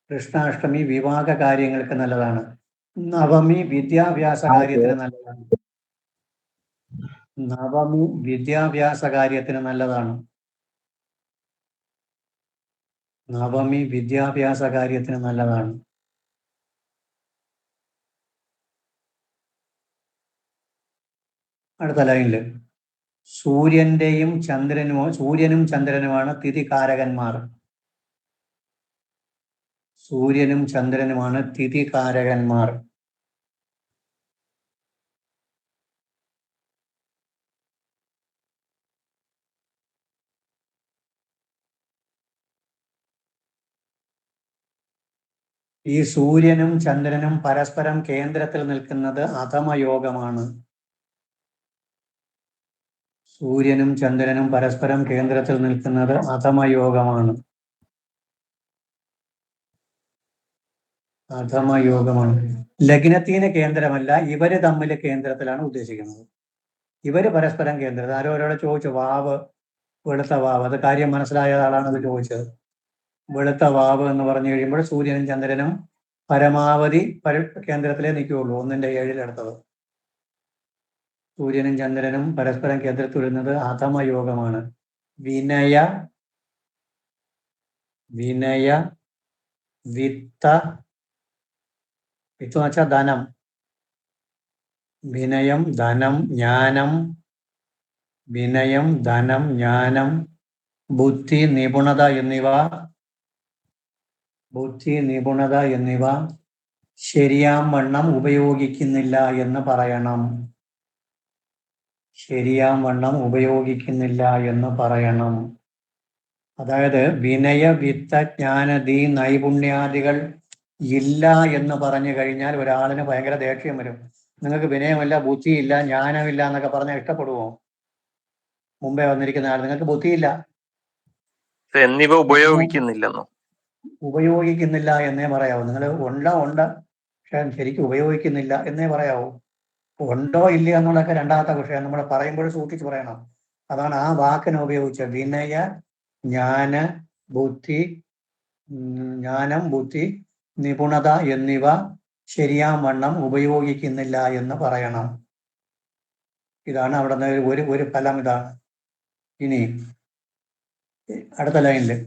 കൃഷ്ണാഷ്ടമി വിവാഹ കാര്യങ്ങൾക്ക് നല്ലതാണ്. നവമി വിദ്യാഭ്യാസ കാര്യത്തിന് നല്ലതാണ്. നവമി വിദ്യാഭ്യാസ കാര്യത്തിന് നല്ലതാണ്. നവമി വിദ്യാഭ്യാസ കാര്യത്തിന് നല്ലതാണ്. അടുത്ത ലൈനില് സൂര്യനും ചന്ദ്രനുമാണ് തിഥികാരകന്മാർ. സൂര്യനും ചന്ദ്രനുമാണ് തിഥികാരകന്മാർ. ഈ സൂര്യനും ചന്ദ്രനും പരസ്പരം കേന്ദ്രത്തിൽ നിൽക്കുന്നത് അധമയോഗമാണ്. സൂര്യനും ചന്ദ്രനും പരസ്പരം കേന്ദ്രത്തിൽ നിൽക്കുന്നത് അധമയോഗമാണ്. അധമയോഗമാണ്. ലഗ്നത്തിന് കേന്ദ്രമല്ല, ഇവര് തമ്മിൽ കേന്ദ്രത്തിലാണ് ഉദ്ദേശിക്കുന്നത്. ഇവര് പരസ്പരം കേന്ദ്രത്തിൽ. ആരോ ഒരാളെ ചോദിച്ചു, വാവ്, വെളുത്ത വാവ്, അത് കാര്യം മനസ്സിലായ ആളാണ് അത് ചോദിച്ചത്. വെളുത്ത വാവ് എന്ന് പറഞ്ഞു കഴിയുമ്പോൾ സൂര്യനും ചന്ദ്രനും പരമാവധി കേന്ദ്രത്തിലേ നിൽക്കുകയുള്ളൂ, 1/7 അടുത്തത്. സൂര്യനും ചന്ദ്രനും പരസ്പരം കേന്ദ്രത്തിൽ വരുന്നത് അധമയോഗമാണ്. വിനയ വിത്ത എന്ന് വെച്ചാൽ ധനം. വിനയം, ധനം, ജ്ഞാനം. വിനയം, ധനം, ജ്ഞാനം, ബുദ്ധി, നിപുണത എന്നിവ ശരിയാം വണ്ണം ഉപയോഗിക്കുന്നില്ല എന്ന് പറയണം. ശരിയാം വണ്ണം ഉപയോഗിക്കുന്നില്ല എന്ന് പറയണം. അതായത് വിനയ, വിത്ത, ജ്ഞാനദി, നൈപുണ്യാദികൾ ഇല്ല എന്ന് പറഞ്ഞു കഴിഞ്ഞാൽ ഒരാളിന് ഭയങ്കര ദേഷ്യം വരും. നിങ്ങൾക്ക് വിനയമില്ല, ബുദ്ധിയില്ല, ജ്ഞാനമില്ല എന്നൊക്കെ പറഞ്ഞാൽ ഇഷ്ടപ്പെടുവോ? മുമ്പേ വന്നിരിക്കുന്ന ആൾ, നിങ്ങൾക്ക് ബുദ്ധിയില്ല, എന്നിവ ഉപയോഗിക്കുന്നില്ലെന്നോ? ഉപയോഗിക്കുന്നില്ല എന്നേ പറയാവൂ. നിങ്ങൾ ഉണ്ട്, പക്ഷെ ശരിക്കും ഉപയോഗിക്കുന്നില്ല എന്നേ പറയാവൂ. ഉണ്ടോ ഇല്ല എന്നുള്ളതൊക്കെ രണ്ടാമത്തെ വിഷയം. നമ്മൾ പറയുമ്പോൾ സൂക്ഷിച്ച് പറയണം. അതാണ് ആ വാക്കിനെ ഉപയോഗിച്ചത്. വിനയ, ജ്ഞാനം, ബുദ്ധി, നിപുണത എന്നിവ ശരിയാം വണ്ണം ഉപയോഗിക്കുന്നില്ല എന്ന് പറയണം. ഇതാണ് അവിടെ നിന്ന് ഒരു ഫലം ഇതാണ്. ഇനി അടുത്ത ലൈനില്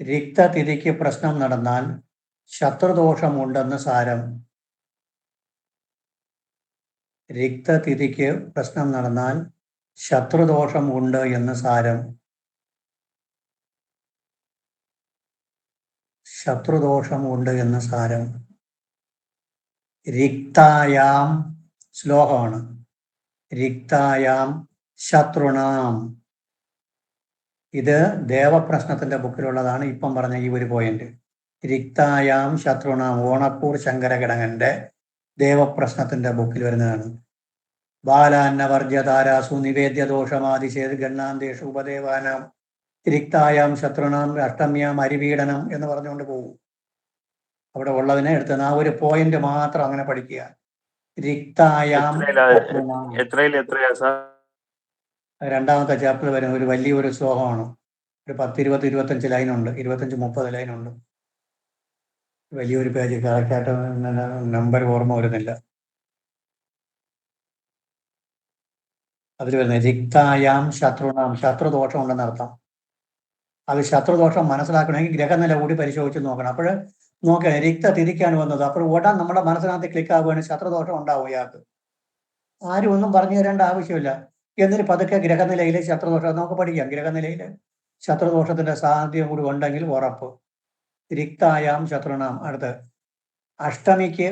രിക്തതിഥിക്ക് പ്രശ്നം നടന്നാൽ ശത്രുദോഷമുണ്ടെന്ന് സാരം. രിക്തതിഥിക്ക് പ്രശ്നം നടന്നാൽ ശത്രുദോഷം ഉണ്ട് എന്ന് സാരം. ശത്രുദോഷം ഉണ്ട് എന്ന് സാരം. രിക്തായാം ശ്ലോകമാണ്. രിക്തായാം ശത്രുണാം. ഇത് ദേവപ്രശ്നത്തിന്റെ ബുക്കിലുള്ളതാണ് ഇപ്പം പറഞ്ഞ ഈ ഒരു പോയിന്റ്. രിക്തായാം ശത്രുണാം ഓണക്കൂർ ശങ്കരകിടങ്ങന്റെ ദേവപ്രശ്നത്തിന്റെ ബുക്കിൽ വരുന്നതാണ്. ബാലാന്നവർജ്യതാരാസു നിവേദ്യ ദോഷമാതിശേത് ഗണ്ണാന്തേഷു ഉപദേവാനാം രിക്തായാം ശത്രുണാം അഷ്ടമ്യാം അരിപീഡനം എന്ന് പറഞ്ഞുകൊണ്ട് പോകും. അവിടെ ഉള്ളതിനെ എടുത്ത് ആ ഒരു പോയിന്റ് മാത്രം അങ്ങനെ പഠിക്കുക. രിക്തായാം രണ്ടാമത്തെ ചാപ്റ്റർ വരുന്ന ഒരു വലിയൊരു ശ്ലോകമാണ്. ഒരു 10-20-25 ലൈനുണ്ട്, 25-30 ലൈനുണ്ട്. വലിയൊരു പേജ്. കറക്റ്റായിട്ട് നമ്പർ ഓർമ്മ വരുന്നില്ല. അതിൽ വരുന്നത് രിക്തായാം ശത്രുണാം, ശത്രുദോഷം ഉണ്ടെന്ന് അർത്ഥം. അത് ശത്രുദോഷം മനസ്സിലാക്കണമെങ്കിൽ ഗ്രഹനില കൂടി പരിശോധിച്ച് നോക്കണം. അപ്പോൾ നോക്കണം, രിക്ത തിരിക്കാൻ വന്നത് അപ്പോൾ ഉടൻ നമ്മുടെ മനസ്സിനകത്ത് ക്ലിക്ക് ആവുകയാണ്, ശത്രുദോഷം ഉണ്ടാവും ഇയാൾക്ക്. ആരും ഒന്നും പറഞ്ഞു തരേണ്ട ആവശ്യമില്ല. എന്നിട്ട് പതുക്കെ ഗ്രഹനിലയിലെ ശത്രുദോഷം നമുക്ക് പഠിക്കാം. ഗ്രഹനിലയിൽ ശത്രുദോഷത്തിന്റെ സാധ്യത കൂടി ഉണ്ടെങ്കിൽ ഉറപ്പ്. രിക്തായാം ശത്രുണാം. അടുത്ത് അഷ്ടമിക്ക്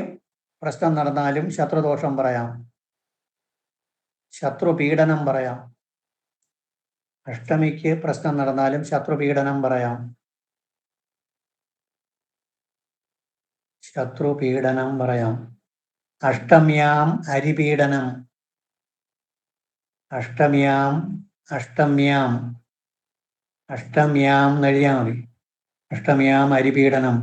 പ്രശ്നം നടന്നാലും ശത്രുദോഷം പറയാം, ശത്രുപീഡനം പറയാം. അഷ്ടമിക്ക് പ്രശ്നം നടന്നാലും ശത്രുപീഡനം പറയാം. ശത്രുപീഡനം പറയാം. അഷ്ടമ്യാം അരിപീഡനം. അഷ്ടമ്യാം എന്നെഴുതിയാൽ മതി. അഷ്ടമ്യാം അരിപീഡനം.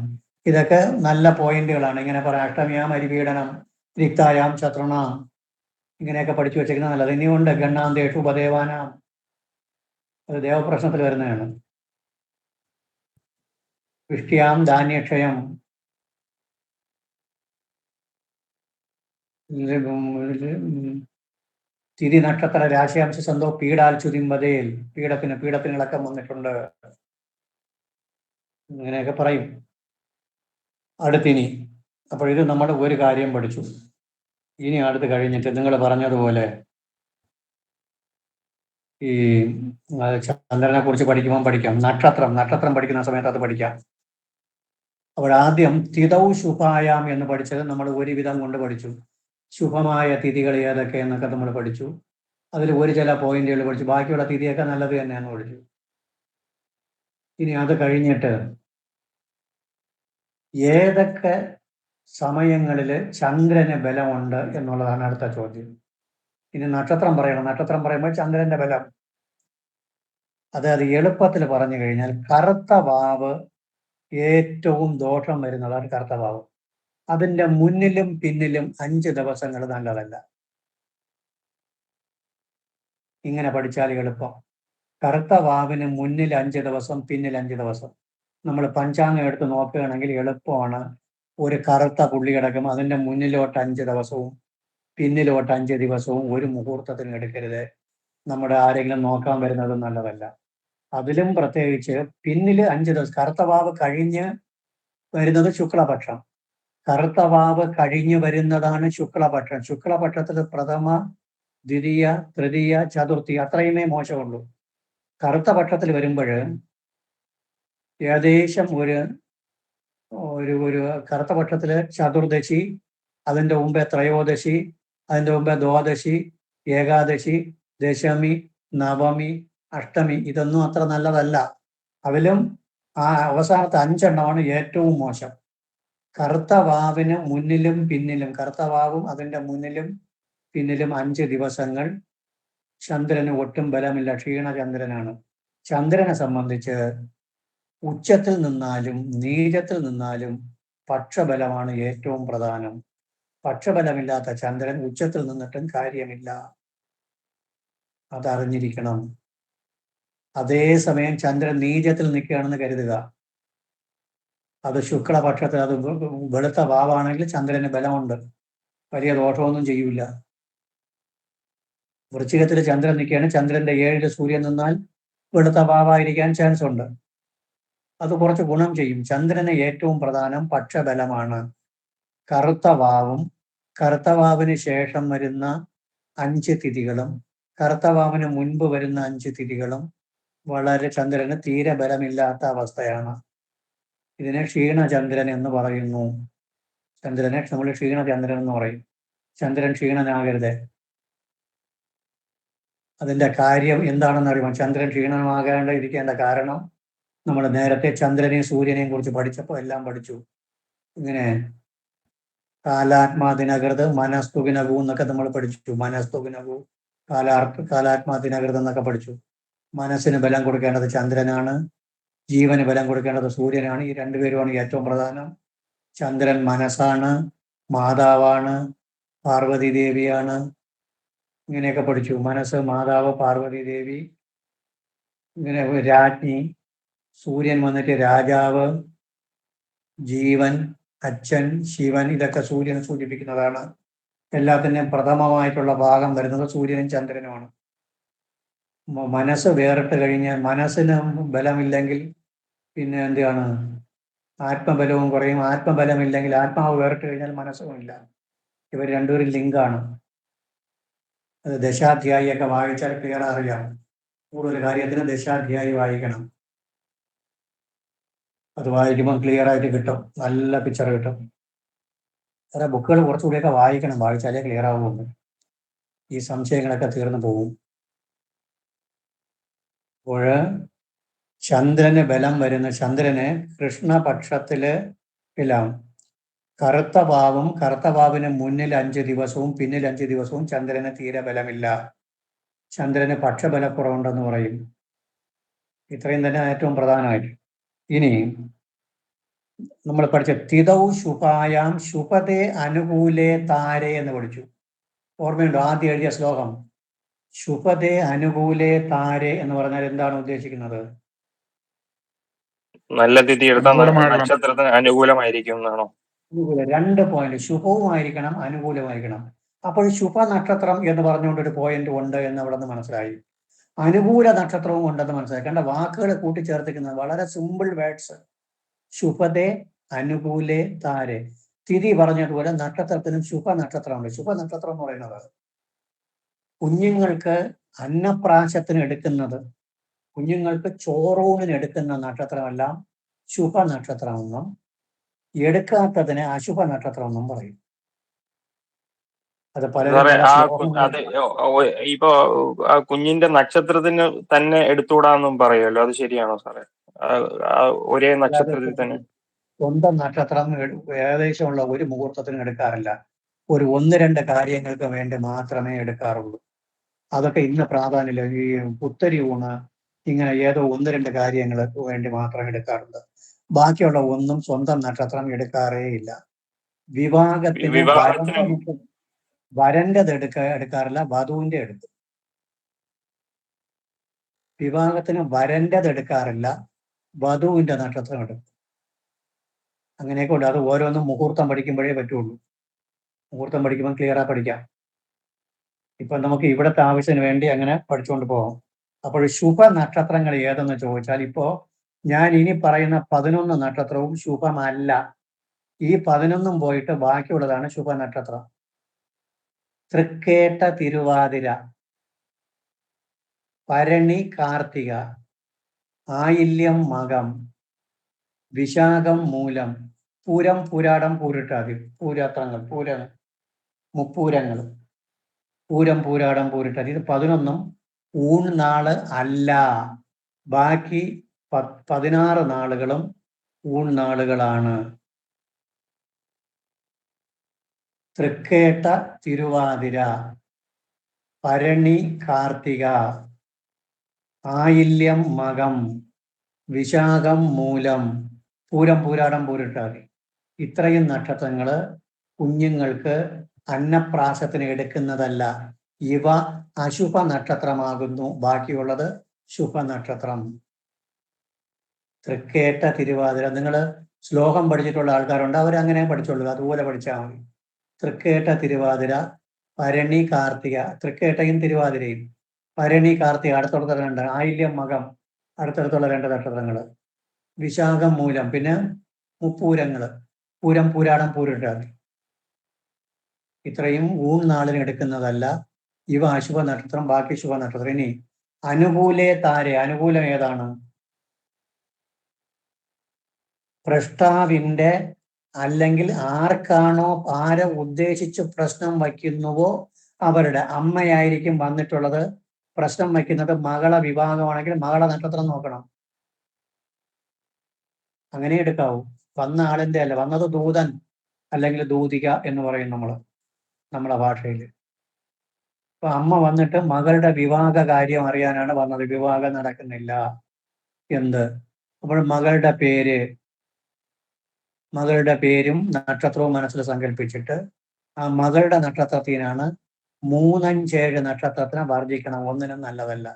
ഇതൊക്കെ നല്ല പോയിന്റുകളാണ്. ഇങ്ങനെ പറയാം, അഷ്ടമിയാം അരിപീഡനം രിക്തായാം ശത്രുണാം, ഇങ്ങനെയൊക്കെ പഠിച്ചു വെച്ചിരിക്കുന്നത് നല്ലത്. ഇനിയുണ്ട് ഗണ്ണാന്തേഷു ഉപദേവാനാം, അത് ദേവപ്രശ്നത്തിൽ വരുന്നതാണ്. വിഷ്ട്യാം ധാന്യക്ഷയം, തിരി നക്ഷത്ര രാശിയാംശ സന്തോ പീഡാൽ ചുതിമ്പതേൽ, പീഡത്തിന് ഇളക്കം വന്നിട്ടുണ്ട്, ഇങ്ങനെയൊക്കെ പറയും. അടുത്തിനി അപ്പോൾ ഇത് നമ്മൾ ഒരു കാര്യം പഠിച്ചു. ഇനി അടുത്ത് കഴിഞ്ഞിട്ട് നിങ്ങൾ പറഞ്ഞതുപോലെ ഈ ചന്ദ്രനെ കുറിച്ച് പഠിക്കാം. നക്ഷത്രം പഠിക്കുന്ന സമയത്ത് അത് പഠിക്കാം. അപ്പോൾ ആദ്യം തിഥൗ ശുഭായാം എന്ന് പഠിച്ചത് നമ്മൾ ഒരുവിധം കൊണ്ട് പഠിച്ചു. ശുഭമായ തിഥികൾ ഏതൊക്കെ എന്നൊക്കെ നമ്മൾ പഠിച്ചു. അതിൽ ചില പോയിന്റുകൾ പഠിച്ചു. ബാക്കിയുള്ള തിഥിയൊക്കെ നല്ലത് തന്നെയാണ് പഠിച്ചു. ഇനി അത് കഴിഞ്ഞിട്ട് ഏതൊക്കെ സമയങ്ങളിൽ ചന്ദ്രന് ബലമുണ്ട് എന്നുള്ളതാണ് അടുത്ത ചോദ്യം. ഇനി നക്ഷത്രം പറയണം. നക്ഷത്രം പറയുമ്പോൾ ചന്ദ്രന്റെ ബലം അത് എളുപ്പത്തിൽ പറഞ്ഞു കഴിഞ്ഞാൽ കറുത്ത വാവ് ഏറ്റവും ദോഷം വരുന്നതാണ് കറുത്ത വാവ്. അതിൻ്റെ മുന്നിലും പിന്നിലും 5 ദിവസങ്ങൾ നല്ലതല്ല. ഇങ്ങനെ പഠിച്ചാൽ എളുപ്പം. കറുത്ത വാവിന് മുന്നിൽ 5 ദിവസം, പിന്നിൽ 5 ദിവസം. നമ്മൾ പഞ്ചാംഗം എടുത്ത് നോക്കുകയാണെങ്കിൽ എളുപ്പമാണ്. ഒരു കറുത്ത പുള്ളി കിടക്കും, അതിൻ്റെ മുന്നിലോട്ട് 5 ദിവസവും പിന്നിലോട്ട് 5 ദിവസവും ഒരു മുഹൂർത്തത്തിന് എടുക്കരുത്. നമ്മുടെ ആരെങ്കിലും നോക്കാൻ വരുന്നത് നല്ലതല്ല. അതിലും പ്രത്യേകിച്ച് പിന്നിൽ 5 ദിവസം. കറുത്ത വാവ് കഴിഞ്ഞ് വരുന്നത് ശുക്ലപക്ഷം. കറുത്ത വാവ് കഴിഞ്ഞു വരുന്നതാണ് ശുക്ലപക്ഷം. ശുക്ലപക്ഷത്തിൽ പ്രഥമ, ദ്വിതീയ, തൃതീയ, ചതുർത്ഥി അത്രയുമേ മോശമുള്ളൂ. കറുത്ത പക്ഷത്തിൽ വരുമ്പോൾ ഏകദേശം ഒരു കറുത്ത പക്ഷത്തില് ചതുർദശി, അതിൻ്റെ മുമ്പേ ത്രയോദശി, അതിൻ്റെ മുമ്പേ ദ്വാദശി, ഏകാദശി, ദശമി, നവമി, അഷ്ടമി ഇതൊന്നും അത്ര നല്ലതല്ല. അതിലും ആ അവസാനത്തെ 5 എണ്ണമാണ് ഏറ്റവും മോശം. കറുത്ത വാവിന് മുന്നിലും പിന്നിലും, കറുത്ത വാവും അതിൻ്റെ മുന്നിലും പിന്നിലും 5 ദിവസങ്ങൾ ചന്ദ്രന് ഒട്ടും ബലമില്ല, ക്ഷീണചന്ദ്രനാണ്. ചന്ദ്രനെ സംബന്ധിച്ച് ഉച്ചത്തിൽ നിന്നാലും നീചത്തിൽ നിന്നാലും പക്ഷബലമാണ് ഏറ്റവും പ്രധാനം. പക്ഷബലമില്ലാത്ത ചന്ദ്രൻ ഉച്ചത്തിൽ നിന്നിട്ടും കാര്യമില്ല, അതറിഞ്ഞിരിക്കണം. അതേസമയം ചന്ദ്രൻ നീചത്തിൽ നിൽക്കുകയാണെന്ന് കരുതുക, അത് ശുക്ലപക്ഷത്തിൽ അത് വെളുത്ത വാവാണെങ്കിൽ ചന്ദ്രന് ബലമുണ്ട്, വലിയ ദോഷമൊന്നും ചെയ്യൂല. വൃശ്ചികത്തിൽ ചന്ദ്രൻ നിൽക്കുകയാണ്, ചന്ദ്രന്റെ 7 സൂര്യൻ നിന്നാൽ വെളുത്ത വാവായിരിക്കാൻ ചാൻസ് ഉണ്ട്, അത് കുറച്ച് ഗുണം ചെയ്യും. ചന്ദ്രന് ഏറ്റവും പ്രധാനം പക്ഷബലമാണ്. കറുത്ത വാവും കറുത്ത വാവിന് ശേഷം വരുന്ന 5 തിഥികളും കറുത്ത വാവിന് മുൻപ് വരുന്ന 5 തിഥികളും വളരെ ചന്ദ്രന് തീരെ ബലമില്ലാത്ത അവസ്ഥയാണ്. ഇതിനെ ക്ഷീണചന്ദ്രൻ എന്ന് പറയുന്നു. ചന്ദ്രനെ നമ്മൾ ക്ഷീണചന്ദ്രൻ എന്ന് പറയും. ചന്ദ്രൻ ക്ഷീണനാകരുത്. അതിൻ്റെ കാര്യം എന്താണെന്ന് അറിയുമോ? ചന്ദ്രൻ ക്ഷീണമാകാണ്ടിരിക്കേണ്ട കാരണം നമ്മൾ നേരത്തെ ചന്ദ്രനെയും സൂര്യനെയും കുറിച്ച് പഠിച്ചപ്പോൾ എല്ലാം പഠിച്ചു. ഇങ്ങനെ കാലാത്മാദിനകൃത് മനസ്തുവിനകൂ എന്നൊക്കെ നമ്മൾ പഠിച്ചു. മനസ്തുവിനകൂ, കാലാത്മാദിനകൃത് എന്നൊക്കെ പഠിച്ചു. മനസ്സിന് ബലം കൊടുക്കേണ്ടത് ചന്ദ്രനാണ്, ജീവന് ബലം കൊടുക്കേണ്ടത് സൂര്യനാണ്. ഈ 2 പേരുമാണ് ഏറ്റവും പ്രധാനം. ചന്ദ്രൻ മനസ്സാണ്, മാതാവാണ്, പാർവതി ദേവിയാണ്. ഇങ്ങനെയൊക്കെ പഠിച്ചു. മനസ്സ്, മാതാവ്, പാർവതി ദേവി, ഇങ്ങനെ രാജ്ഞി. സൂര്യൻ വന്നിട്ട് രാജാവ്, ജീവൻ, അച്ഛൻ, ശിവൻ, ഇതൊക്കെ സൂര്യനെ സൂചിപ്പിക്കുന്നതാണ്. എല്ലാത്തിൻ്റെയും പ്രഥമമായിട്ടുള്ള ഭാഗം വരുന്നത് സൂര്യനും ചന്ദ്രനുമാണ്. മനസ്സ് വേറിട്ട് കഴിഞ്ഞാൽ, മനസ്സിന് ബലമില്ലെങ്കിൽ പിന്നെ എന്താണ്? ആത്മബലവും കുറയും. ആത്മബലമില്ലെങ്കിൽ ആത്മാവ് വേറിട്ട് കഴിഞ്ഞാൽ മനസ്സുമില്ല. ഇവർ രണ്ടുപേരും ലിങ്കാണ്. അത് ദശാധ്യായിയൊക്കെ വായിച്ചാൽ ക്ലിയർ അറിയാം. കൂടുതൽ കാര്യത്തിന് ദശാധ്യായി വായിക്കണം. അത് വായിക്കുമ്പോൾ ക്ലിയർ ആയിട്ട് കിട്ടും, നല്ല പിക്ചർ കിട്ടും. വേറെ ബുക്കുകൾ കുറച്ചുകൂടിയൊക്കെ വായിക്കണം, വായിച്ചാലേ ക്ലിയർ ആവുള്ളൂ. ഈ സംശയങ്ങളൊക്കെ തീർന്നു പോകും. അപ്പോൾ ചന്ദ്രന് ബലം വരുന്ന, ചന്ദ്രന് കൃഷ്ണപക്ഷത്തില് എല്ലാം കറുത്ത വാവും കറുത്ത വാവിന് മുന്നിൽ 5 ദിവസവും പിന്നിൽ 5 ദിവസവും ചന്ദ്രന് തീരെ ബലമില്ല. ചന്ദ്രന് പക്ഷബലക്കുറവുണ്ടെന്ന് പറയും. ഇത്രയും തന്നെ ഏറ്റവും പ്രധാനമായിട്ട്. ഇനി നമ്മൾ പഠിച്ച തിതൗ ശുഭായാം ശുഭതേ അനുകൂലേ താരേ എന്ന് പഠിച്ചു. ഓർമ്മയുണ്ടോ ആദ്യം എഴുതിയ ശ്ലോകം? ശുഭതേ അനുകൂലേ താരേ എന്ന് പറഞ്ഞാൽ എന്താണ് ഉദ്ദേശിക്കുന്നത്? നല്ല തിഥി എടുത്താൽ അനുകൂലമായുള്ള നക്ഷത്രത്തിന് അനുകൂലമായിരിക്കും എന്നാണോ? അനുകൂലം 2 പോയിന്റ്, ശുഭവുമായിരിക്കണം അനുകൂലമായിരിക്കണം. അപ്പോൾ ശുഭ നക്ഷത്രം എന്ന് പറഞ്ഞുകൊണ്ട് ഒരു പോയിന്റ് ഉണ്ട് എന്ന് അവിടെ നിന്ന് മനസ്സിലായി. അനുകൂല നക്ഷത്രവും ഉണ്ടെന്ന് മനസ്സിലായി. കണ്ട, വാക്കുകൾ കൂട്ടിച്ചേർത്തിക്കുന്നത് വളരെ സിമ്പിൾ വേർഡ്സ്. ശുഭതേ അനുകൂലേ താരെ. തിഥി പറഞ്ഞതുപോലെ നക്ഷത്രത്തിനും ശുഭ നക്ഷത്രമുണ്ട്. ശുഭ നക്ഷത്രം എന്ന് പറയുന്നത് കുഞ്ഞുങ്ങൾക്ക് അന്നപ്രാശത്തിന് എടുക്കുന്നത്, കുഞ്ഞുങ്ങൾക്ക് ചോറൂണിന് എടുക്കുന്ന നക്ഷത്രമെല്ലാം ശുഭ നക്ഷത്രമെന്നും എടുക്കാത്തതിന് അശുഭ നക്ഷത്രമെന്നും പറയും. അത് സാറേ പല ഇപ്പൊ ആ കുഞ്ഞിന്റെ നക്ഷത്രത്തിന് തന്നെ എടുത്തുകൂടാന്നും പറയുമല്ലോ, അത് ശരിയാണോ സാറേ? ഒരേ നക്ഷത്രത്തിൽ തന്നെ സ്വന്തം നക്ഷത്രം ഏകദേശമുള്ള ഒരു മുഹൂർത്തത്തിനും എടുക്കാറില്ല. ഒരു 1-2 കാര്യങ്ങൾക്ക് വേണ്ടി മാത്രമേ എടുക്കാറുള്ളൂ. അതൊക്കെ ഇന്ന് പ്രാധാന്യമില്ല. ഈ പുത്തരി ഊണ് ഇങ്ങനെ ഏതോ 1-2 കാര്യങ്ങൾക്ക് വേണ്ടി മാത്രം എടുക്കാറുണ്ട്. ബാക്കിയുള്ള ഒന്നും സ്വന്തം നക്ഷത്രം എടുക്കാറേ ഇല്ല. വിവാഹത്തിന് വരന്റെത് എടുക്കാറില്ല, വധുവിന്റെ എടുക്കും. വിവാഹത്തിന് വരന്റെത് എടുക്കാറില്ല, വധുവിന്റെ നക്ഷത്രം എടുക്കും. അങ്ങനെയൊക്കെ ഉണ്ട്. അത് ഓരോന്നും മുഹൂർത്തം പഠിക്കുമ്പോഴേ പറ്റുള്ളൂ. മുഹൂർത്തം പഠിക്കുമ്പോൾ ക്ലിയറാ പഠിക്കാം. ഇപ്പൊ നമുക്ക് ഇവിടുത്തെ ആവശ്യത്തിന് വേണ്ടി അങ്ങനെ പഠിച്ചുകൊണ്ട് പോകാം. അപ്പോൾ ശുഭ നക്ഷത്രങ്ങൾ ഏതെന്ന് ചോദിച്ചാൽ, ഇപ്പോ ഞാൻ ഇനി പറയുന്ന 11 നക്ഷത്രവും ശുഭമല്ല. ഈ 11 പോയിട്ട് ബാക്കിയുള്ളതാണ് ശുഭ നക്ഷത്രം. തൃക്കേട്ട തിരുവാതിര, ഭരണി കാർത്തിക, ആയില്യം മകം, വിശാഖം മൂലം, പൂരം പൂരാടം പൂരിട്ടാതി, മുപ്പൂരങ്ങൾ, പൂരം പൂരാടം പൂരിട്ടാതി. ഇത് 11 ഊൺനാള് അല്ല. ബാക്കി 16 നാളുകളും ഊൺനാളുകളാണ്. തൃക്കേട്ട തിരുവാതിര, ഭരണി കാർത്തിക, ആയില്യം മകം, വിശാഖം മൂലം, പൂരം പൂരാടം പൂരിട്ടാതി. ഇത്രയും നക്ഷത്രങ്ങള് കുഞ്ഞുങ്ങൾക്ക് അന്നപ്രാശത്തിന് എടുക്കുന്നതല്ല. ഇവ അശുഭ നക്ഷത്രമാകുന്നു. ബാക്കിയുള്ളത് ശുഭ നക്ഷത്രം. തൃക്കേട്ട തിരുവാതിര, നിങ്ങൾ ശ്ലോകം പഠിച്ചിട്ടുള്ള ആൾക്കാരുണ്ട്, അവരങ്ങനെ പഠിച്ചോളൂ, അതുപോലെ പഠിച്ചാൽ മതി. തൃക്കേട്ട തിരുവാതിര, ഭരണി കാർത്തിക, തൃക്കേട്ടയും തിരുവാതിരയും, ഭരണി കാർത്തിക അടുത്തടുത്ത 2, ആയില്യം മകം അടുത്തടുത്തുള്ള 2 നക്ഷത്രങ്ങൾ, വിശാഖം മൂലം, പിന്നെ മുപ്പൂരങ്ങള്, പൂരം പൂരാടം പൂരിട്ടാതി. ഇത്രയും ഊൺനാളിന് എടുക്കുന്നതല്ല. ഇവ അശുഭ നക്ഷത്രം, ബാക്കി ശുഭ നക്ഷത്രം. ഇനി അനുകൂലേ താരെ. അനുകൂലം ഏതാണ്? പ്രഷ്ടാവിന്റെ അല്ലെങ്കിൽ ആരെ ഉദ്ദേശിച്ച് പ്രശ്നം വയ്ക്കുന്നുവോ അവരുടെ അമ്മയായിരിക്കും വന്നിട്ടുള്ളത്. പ്രശ്നം വയ്ക്കുന്നത് മകളെ വിവാഹമാണെങ്കിൽ മകളെ നക്ഷത്രം നോക്കണം. അങ്ങനെ എടുക്കാവൂ. വന്ന ആളിന്റെ അല്ല, വന്നത് ദൂതൻ അല്ലെങ്കിൽ ദൂതിക എന്ന് പറയും നമ്മളെ ഭാഷയിൽ. അപ്പൊ അമ്മ വന്നിട്ട് മകളുടെ വിവാഹ കാര്യം അറിയാനാണ് വന്നത്. വിവാഹം നടക്കുന്നില്ല അപ്പോൾ മകളുടെ പേരും നക്ഷത്രവും മനസ്സിൽ സങ്കല്പിച്ചിട്ട് ആ മകളുടെ നക്ഷത്രത്തിനാണ് 3, 5, 7 നക്ഷത്രത്തിനെ വർജിക്കണം. ഒന്നിനും നല്ലതല്ല.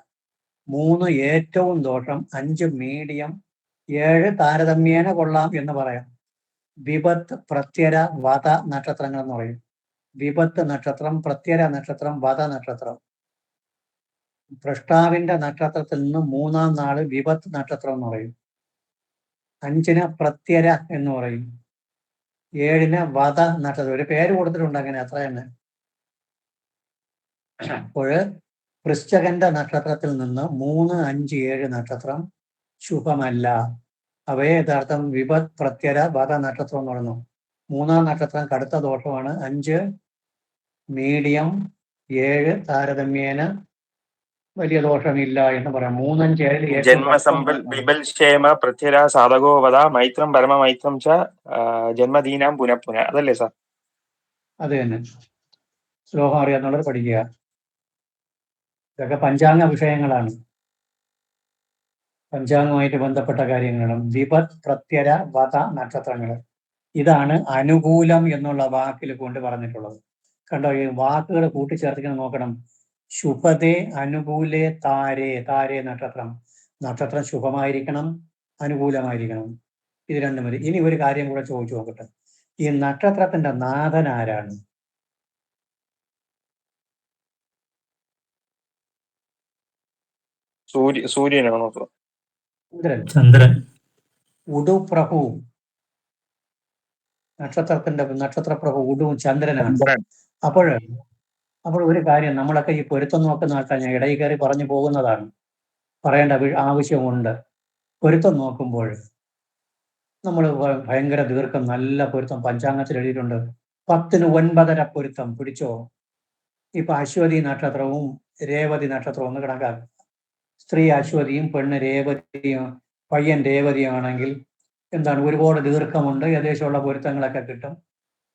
3 ഏറ്റവും ദോഷം, 5 മീഡിയം, 7 താരതമ്യേന കൊള്ളാം എന്ന് പറയാം. വിപത്ത്, പ്രത്യര, വധ നക്ഷത്രങ്ങൾ എന്ന് പറയും. വിപത്ത് നക്ഷത്രം, പ്രത്യര നക്ഷത്രം, വധ നക്ഷത്രം. പ്രഷ്ടാവിന്റെ നക്ഷത്രത്തിൽ നിന്ന് 3-ാം നാള് വിപത്ത് നക്ഷത്രം എന്ന് പറയും. 5-ന് പ്രത്യര എന്ന് പറയും. 7-ന് വധ നക്ഷത്രം. ഒരു പേര് കൊടുത്തിട്ടുണ്ട് അങ്ങനെ, അത്ര തന്നെ. അപ്പോൾ വൃശ്ചകന്റെ നക്ഷത്രത്തിൽ നിന്ന് 3, 5, 7 നക്ഷത്രം ശുഭമല്ല. അവയെ യഥാർത്ഥം വിപത്, പ്രത്യര, വധ നക്ഷത്രം എന്ന് പറയുന്നു. 3-ാം നക്ഷത്രം കടുത്ത ദോഷമാണ്. 5 മീഡിയം, 7 താരതമ്യേന വലിയ ദോഷമില്ല എന്ന് പറയാം. 3, 5, 7 ജന്മസമ്പൽ ബിബൽ ക്ഷേമ പൃഥ്വിര സാധകോ വധ മൈത്രം പരമമൈത്രം ച ജന്മദീനാം പുനഃപുന. അതല്ലേ സാർ? അത് തന്നെ. ശ്ലോകം അറിയാന്നുള്ളത് പഠിക്കുക. ഇതൊക്കെ പഞ്ചാംഗ വിഷയങ്ങളാണ്. പഞ്ചാംഗവുമായിട്ട് ബന്ധപ്പെട്ട കാര്യങ്ങളും വിപത് പ്രത്യര വധ നക്ഷത്രങ്ങൾ. ഇതാണ് അനുകൂലം എന്നുള്ള വാക്കിൽ കൊണ്ട് പറഞ്ഞിട്ടുള്ളത്. കണ്ടോ, ഈ വാക്കുകൾ കൂട്ടിച്ചേർത്തിങ്ങനെ നോക്കണം. ശുഭതേ അനുകൂലേ താരേ. താരേ നക്ഷത്രം. നക്ഷത്രം ശുഭമായിരിക്കണം, അനുകൂലമായിരിക്കണം. ഇത് രണ്ടും മതി. ഇനി ഒരു കാര്യം കൂടെ ചോദിച്ചു നോക്കട്ടെ. ഈ നക്ഷത്രത്തിന്റെ നാഥൻ ആരാണ്? സൂര്യനാണോ? ചന്ദ്രൻ. ചന്ദ്രൻ. ഉടുപ്രഭു. നക്ഷത്രപ്രഭു ഉടുവും ചന്ദ്രനാണ്. അപ്പോൾ ഒരു കാര്യം, നമ്മളൊക്കെ ഈ പൊരുത്തം നോക്കുന്ന ആൾക്കാർ, ഞാൻ ഇടയിൽ കയറി പറഞ്ഞു പോകുന്നതാണ്, പറയേണ്ട ആവശ്യമുണ്ട്. പൊരുത്തം നോക്കുമ്പോൾ നമ്മൾ ഭയങ്കര ദീർഘം, നല്ല പൊരുത്തം പഞ്ചാംഗത്തിൽ എഴുതിയിട്ടുണ്ട്. 10ന് 9.5 പൊരുത്തം പിടിച്ചോ. ഇപ്പൊ അശ്വതി നക്ഷത്രവും രേവതി നക്ഷത്രവും ഒന്ന് കണക്കാക്കുക. സ്ത്രീ അശ്വതിയും പെണ്ണ് രേവതിയും പയ്യൻ രേവതിയും ആണെങ്കിൽ എന്താണ്, ഒരുപാട് ദീർഘമുണ്ട്, ഏകദേശമുള്ള പൊരുത്തങ്ങളൊക്കെ കിട്ടും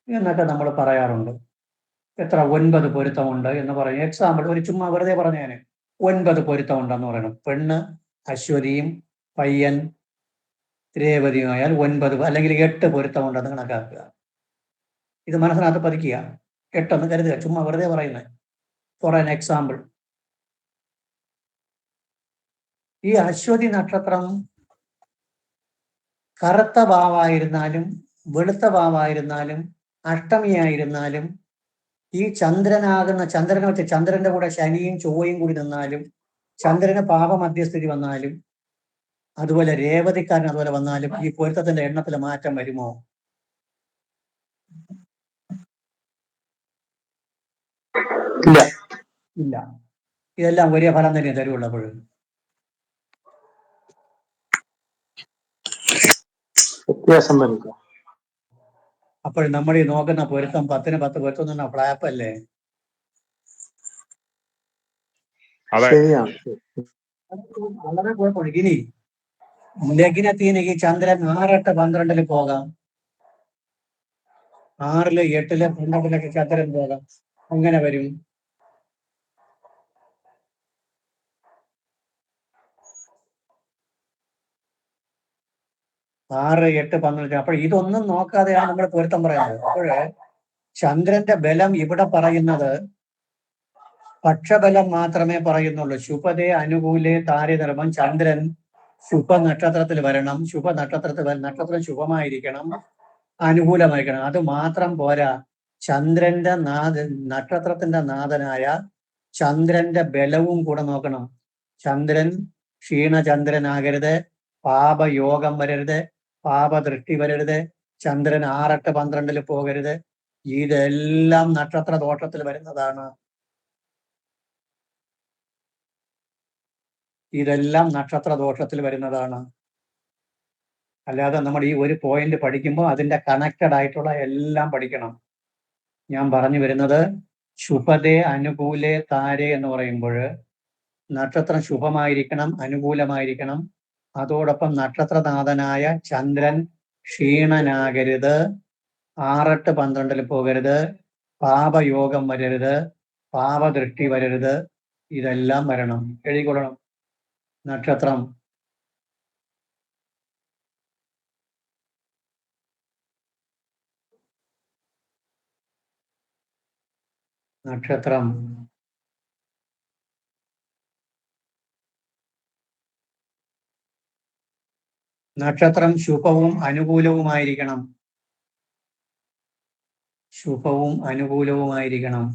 എന്നൊക്കെ നമ്മൾ പറയാറുണ്ട്. എത്ര 9 പൊരുത്തമുണ്ട് എന്ന് പറയും. എക്സാമ്പിൾ ഒരു ചുമ്മാ വെറുതെ പറഞ്ഞേനെ, 9 പൊരുത്തമുണ്ടെന്ന് പറയണം. പെണ്ണ് അശ്വതിയും പയ്യൻ രേവതിയുമായാൽ 9, അല്ലെങ്കിൽ 8 പൊരുത്തമുണ്ടെന്ന് കണക്കാക്കുക. ഇത് മനസ്സിനകത്ത് പതിക്കുക. 8 കരുതുക, ചുമ്മാ വെറുതെ പറയുന്നത്. ഫോർ ആൻ എക്സാമ്പിൾ, ഈ അശ്വതി നക്ഷത്രം കറുത്ത ഭാവമായിരുന്നാലും വെളുത്ത ഭാവമായിരുന്നാലും അഷ്ടമിയായിരുന്നാലും ഈ ചന്ദ്രനെ വെച്ച് ചന്ദ്രന്റെ കൂടെ ശനിയും ചൊവ്വയും കൂടി നിന്നാലും, ചന്ദ്രന് പാപമധ്യസ്ഥിതി വന്നാലും, അതുപോലെ രേവതിക്കാരൻ അതുപോലെ വന്നാലും ഈ പൊരുത്തത്തിന്റെ എണ്ണത്തിൽ മാറ്റം വരുമോ? ഇല്ല. ഇതെല്ലാം ഒരേ ഫലം തന്നെ തരുള്ളൂ. വ്യത്യാസം വരില്ല. അപ്പോൾ നമ്മൾ ഈ നോക്കുന്ന പൊരുത്തം 10ന് 10 പൊരുത്തം തന്നെ ഫ്ലാപ്പ് അല്ലേ? ശരിയാണ്. വളരെ കുഴപ്പമില്ല. ഇനി ലഗ്നത്തിന് ഈ ചന്ദ്രൻ 6, 8, 12 പോകാം, 6, 8, 12 ചന്ദ്രൻ പോകാം. അങ്ങനെ വരും. ആറ്, 8, 12. അപ്പോൾ ഇതൊന്നും നോക്കാതെയാണ് നമ്മൾ പൊരുത്തം പറയുന്നത്. അപ്പോൾ ചന്ദ്രന്റെ ബലം ഇവിടെ പറയുന്നത് പക്ഷബലം മാത്രമേ പറയുന്നുള്ളൂ. ശുഭതേ അനുകൂലേ താരധർമ്മം. ചന്ദ്രൻ ശുഭ നക്ഷത്രത്തിൽ വരണം. നക്ഷത്രം ശുഭമായിരിക്കണം, അനുകൂലമായിരിക്കണം. അത് മാത്രം പോരാ, ചന്ദ്രന്റെ നക്ഷത്രത്തിന്റെ നാഥനായ ചന്ദ്രന്റെ ബലവും കൂടെ നോക്കണം. ചന്ദ്രൻ ക്ഷീണചന്ദ്രനാകരുത്, പാപയോഗം വരരുത്, പാപദൃഷ്ടി വരരുത്, ചന്ദ്രൻ 6, 8, 12 പോകരുത്. ഇതെല്ലാം നക്ഷത്ര ദോഷത്തിൽ വരുന്നതാണ്. ഇതെല്ലാം നക്ഷത്ര ദോഷത്തിൽ വരുന്നതാണ്. അല്ലാതെ നമ്മൾ ഈ ഒരു പോയിന്റ് പഠിക്കുമ്പോൾ അതിന്റെ കണക്റ്റഡ് ആയിട്ടുള്ള എല്ലാം പഠിക്കണം. ഞാൻ പറഞ്ഞു വരുന്നത് ശുഭതേ അനുകൂലേ താരേ എന്ന് പറയുമ്പോൾ നക്ഷത്രം ശുഭമായിരിക്കണം, അനുകൂലമായിരിക്കണം. അതോടൊപ്പം നക്ഷത്രനാഥനായ ചന്ദ്രൻ ക്ഷീണനാകരുത്, 6, 8, 12 പോകരുത്, പാപയോഗം വരരുത്, പാപദൃഷ്ടി വരരുത്. ഇതെല്ലാം വരണം. എഴുതിക്കൊള്ളണം. നക്ഷത്രം നക്ഷത്രം ശുഭവും അനുകൂലവുമായിരിക്കണം. ശുഭവും അനുകൂലവുമായിരിക്കണം.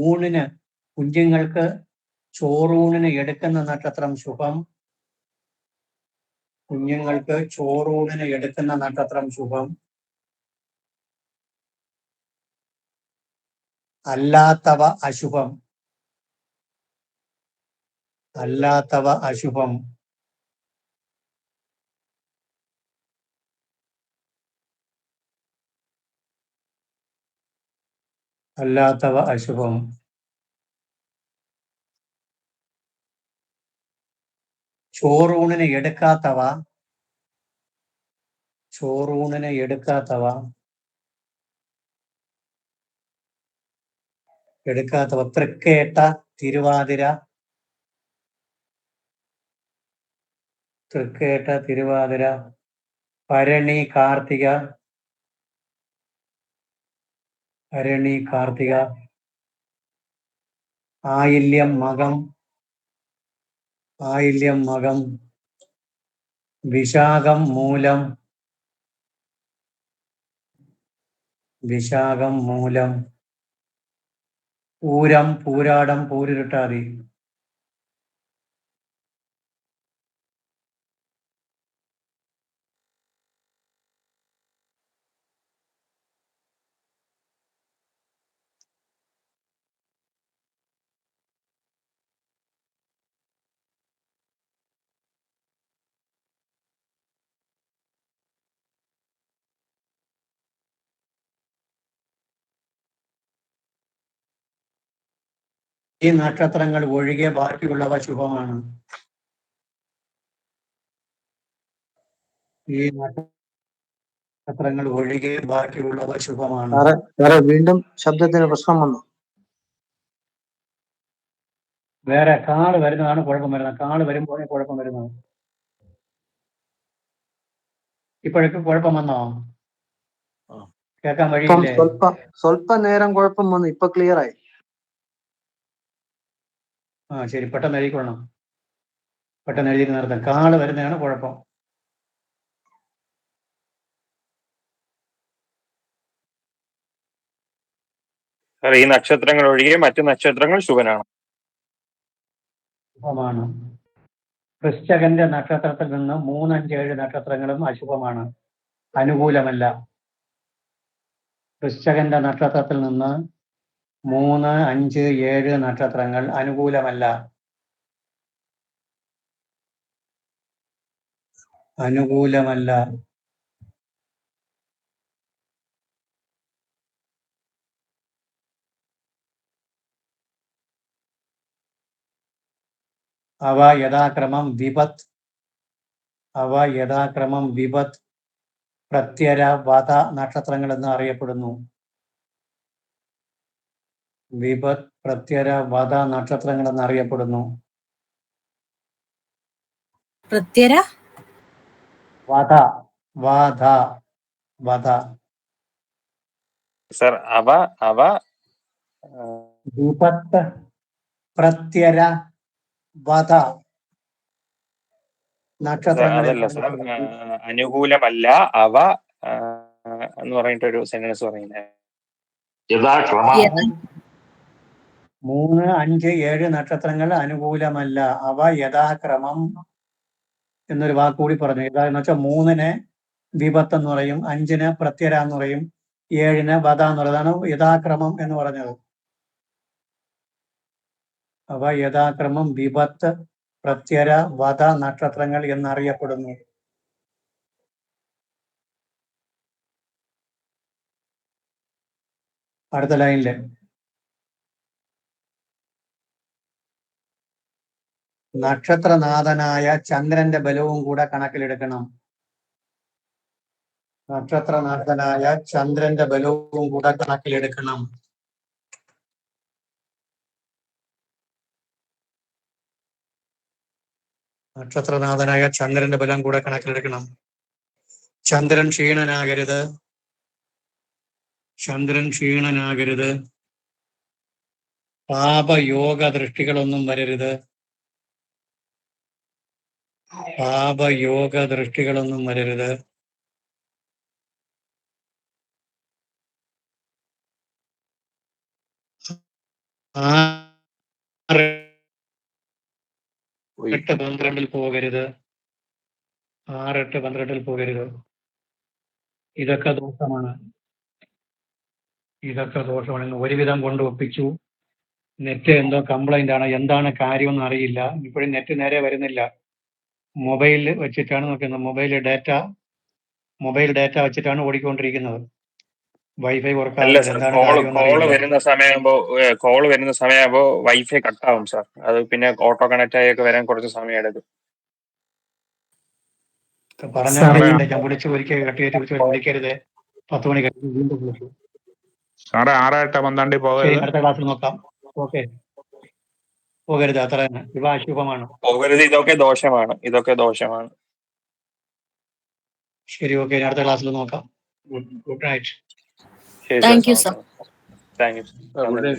ഊണിന് കുഞ്ഞുങ്ങൾക്ക് ചോറൂണിന് എടുക്കുന്ന നക്ഷത്രം ശുഭം. കുഞ്ഞുങ്ങൾക്ക് ചോറൂണിന് എടുക്കുന്ന നക്ഷത്രം ശുഭം. അല്ലാത്തവ അശുഭം. അല്ലാത്തവ അശുഭം. അല്ലാത്തവ അശുഭം. ചോറൂണിന് എടുക്കാത്തവ. ചോറൂണിന് എടുക്കാത്തവ. എടുക്കാത്തവർ തൃക്കേട്ട, തിരുവാതിര, തൃക്കേട്ട, തിരുവാതിര, ഭരണി, കാർത്തിക, ഭരണി, കാർത്തിക, ആയില്യം, മകം, ആയില്യം, മകം, വിശാഖം, മൂലം, വിശാഖം, മൂലം, പൂരം, പൂരാടം, പൂരിരുട്ടാതി. ഈ നക്ഷത്രങ്ങൾ ഒഴികെ ബാക്കിയുള്ളവ ശുഭമാണ്. ഈ നക്ഷത്രങ്ങൾ ഒഴികെ ബാക്കിയുള്ളവ ശുഭമാണ്. വേറെ വീണ്ടും ശബ്ദത്തിന് പ്രശ്നം വന്നു. വേറെ കാള് വരുന്നതാണ് കുഴപ്പം വരുന്നത്. കാള് വരുമ്പോഴേ കുഴപ്പം വരുന്നത്. ഇപ്പോഴൊക്കെ കുഴപ്പം വന്നോ? കേൾക്കാൻ വഴിയില്ലേ? സ്വല്പ നേരം കുഴപ്പം വന്നു. ഇപ്പൊ ക്ലിയർ ആയി. ശരി, പെട്ടെന്ന് എഴുതിക്കൊള്ളണം. പെട്ടെന്ന് എഴുതി നിർത്താം. കാള് വരുന്നതാണ് കുഴപ്പം. ഈ നക്ഷത്രങ്ങൾ ഒഴികെ മറ്റു നക്ഷത്രങ്ങൾ ശുഭനാണ്. ശുഭമാണ്. വൃശ്ചകന്റെ നക്ഷത്രത്തിൽ നിന്ന് 3, 5, 7 നക്ഷത്രങ്ങളും അശുഭമാണ്, അനുകൂലമല്ല. വൃശ്ചകന്റെ നക്ഷത്രത്തിൽ നിന്ന് 3, 5, 7 നക്ഷത്രങ്ങൾ അനുകൂലമല്ല, അനുകൂലമല്ല. അവ യഥാക്രമം വിപത്ത്, അവ യഥാക്രമം വിപത്ത്, പ്രത്യര, വധ നക്ഷത്രങ്ങൾ എന്ന് അറിയപ്പെടുന്നു. വിപത്ത്, പ്രത്യര, വധ നക്ഷത്രങ്ങൾ എന്ന് അറിയപ്പെടുന്നു. പ്രത്യര, വധ, വധ, വധ. സർ അവ വിപത്ത്, പ്രത്യര, വധ നക്ഷത്രങ്ങൾ അതല്ല സർ, അനുകൂലമല്ല അവ എന്ന് പറഞ്ഞിട്ടൊരു സെന്റൻസ് പറയുന്നത്. 3, 5, 7 നക്ഷത്രങ്ങൾ അനുകൂലമല്ല, അവ യഥാക്രമം എന്നൊരു വാക്കുകൂടി പറഞ്ഞു. ഏതാന്ന് വെച്ചാൽ 3-ന് വിപത്ത് എന്ന് പറയും, 5-ന് പ്രത്യര എന്ന് പറയും, 7-ന് വധ എന്നുള്ളതാണ് യഥാക്രമം എന്ന് പറഞ്ഞത്. അവ യഥാക്രമം വിപത്ത്, പ്രത്യര, വധ നക്ഷത്രങ്ങൾ എന്നറിയപ്പെടുന്നു. അടുത്ത ലൈനില് നക്ഷത്രനാഥനായ ചന്ദ്രന്റെ ബലവും കൂടെ കണക്കിലെടുക്കണം. നക്ഷത്രനാഥനായ ചന്ദ്രന്റെ ബലവും കൂടെ കണക്കിലെടുക്കണം. നക്ഷത്രനാഥനായ ചന്ദ്രന്റെ ബലം കൂടെ കണക്കിലെടുക്കണം. ചന്ദ്രൻ ക്ഷീണനാകരുത്, ചന്ദ്രൻ ക്ഷീണനാകരുത്. പാപയോഗ ദൃഷ്ടികളൊന്നും വരരുത്, പാപയോഗ ദൃഷ്ടികളൊന്നും വരരുത്. ആറ് 8, 12 പോകരുത്, 6, 8, 12 പോകരുത്. ഇതൊക്കെ ദോഷമാണ്, ഇതൊക്കെ ദോഷമാണ്. ഒരുവിധം കൊണ്ട് ഒപ്പിച്ചു. നെറ്റ് എന്തോ കംപ്ലൈന്റ് ആണ്, എന്താണ് കാര്യമെന്ന് അറിയില്ല. ഇപ്പോഴും നെറ്റ് നേരെ വരുന്നില്ല. മൊബൈൽ വെച്ചിട്ടാണ് നോക്കുന്നത്. മൊബൈൽ ഡാറ്റ വെച്ചിട്ടാണ് ഓടിക്കൊണ്ടിരിക്കുന്നത്. വൈഫൈ അല്ല സർ, കോള് വരുന്ന സമയമാകുമ്പോ വൈഫൈ കട്ടാവും സാർ. അത് പിന്നെ ഓട്ടോ കണക്ട് ആയൊക്കെ വരാൻ കുറച്ച് സമയം എടുക്കും. പറഞ്ഞാൽ ഞാൻ വിളിച്ച് ഒരിക്കൽ കട്ട് ചെയ്തിട്ട് വിളിക്കരുത്. 10 മണി കഴിഞ്ഞ് വീണ്ടും വിളിച്ചു. സാറേ 6 പന്ത്രണ്ടിൽ ശരി, പോകരുത്. അടുത്ത ക്ലാസ്സിൽ നോക്കാം. ഓക്കെ, പോകരുത്, അത്ര തന്നെ. ഇവ അശുഭമാണ്. പോകരുത്, ഇതൊക്കെ ദോഷമാണ്, ഇതൊക്കെ ദോഷമാണ്. ശരി, ഓക്കെ, അടുത്ത ക്ലാസ്സിൽ നോക്കാം. Good night. ശരി Thank you, sir. sir. Thank you. Good day.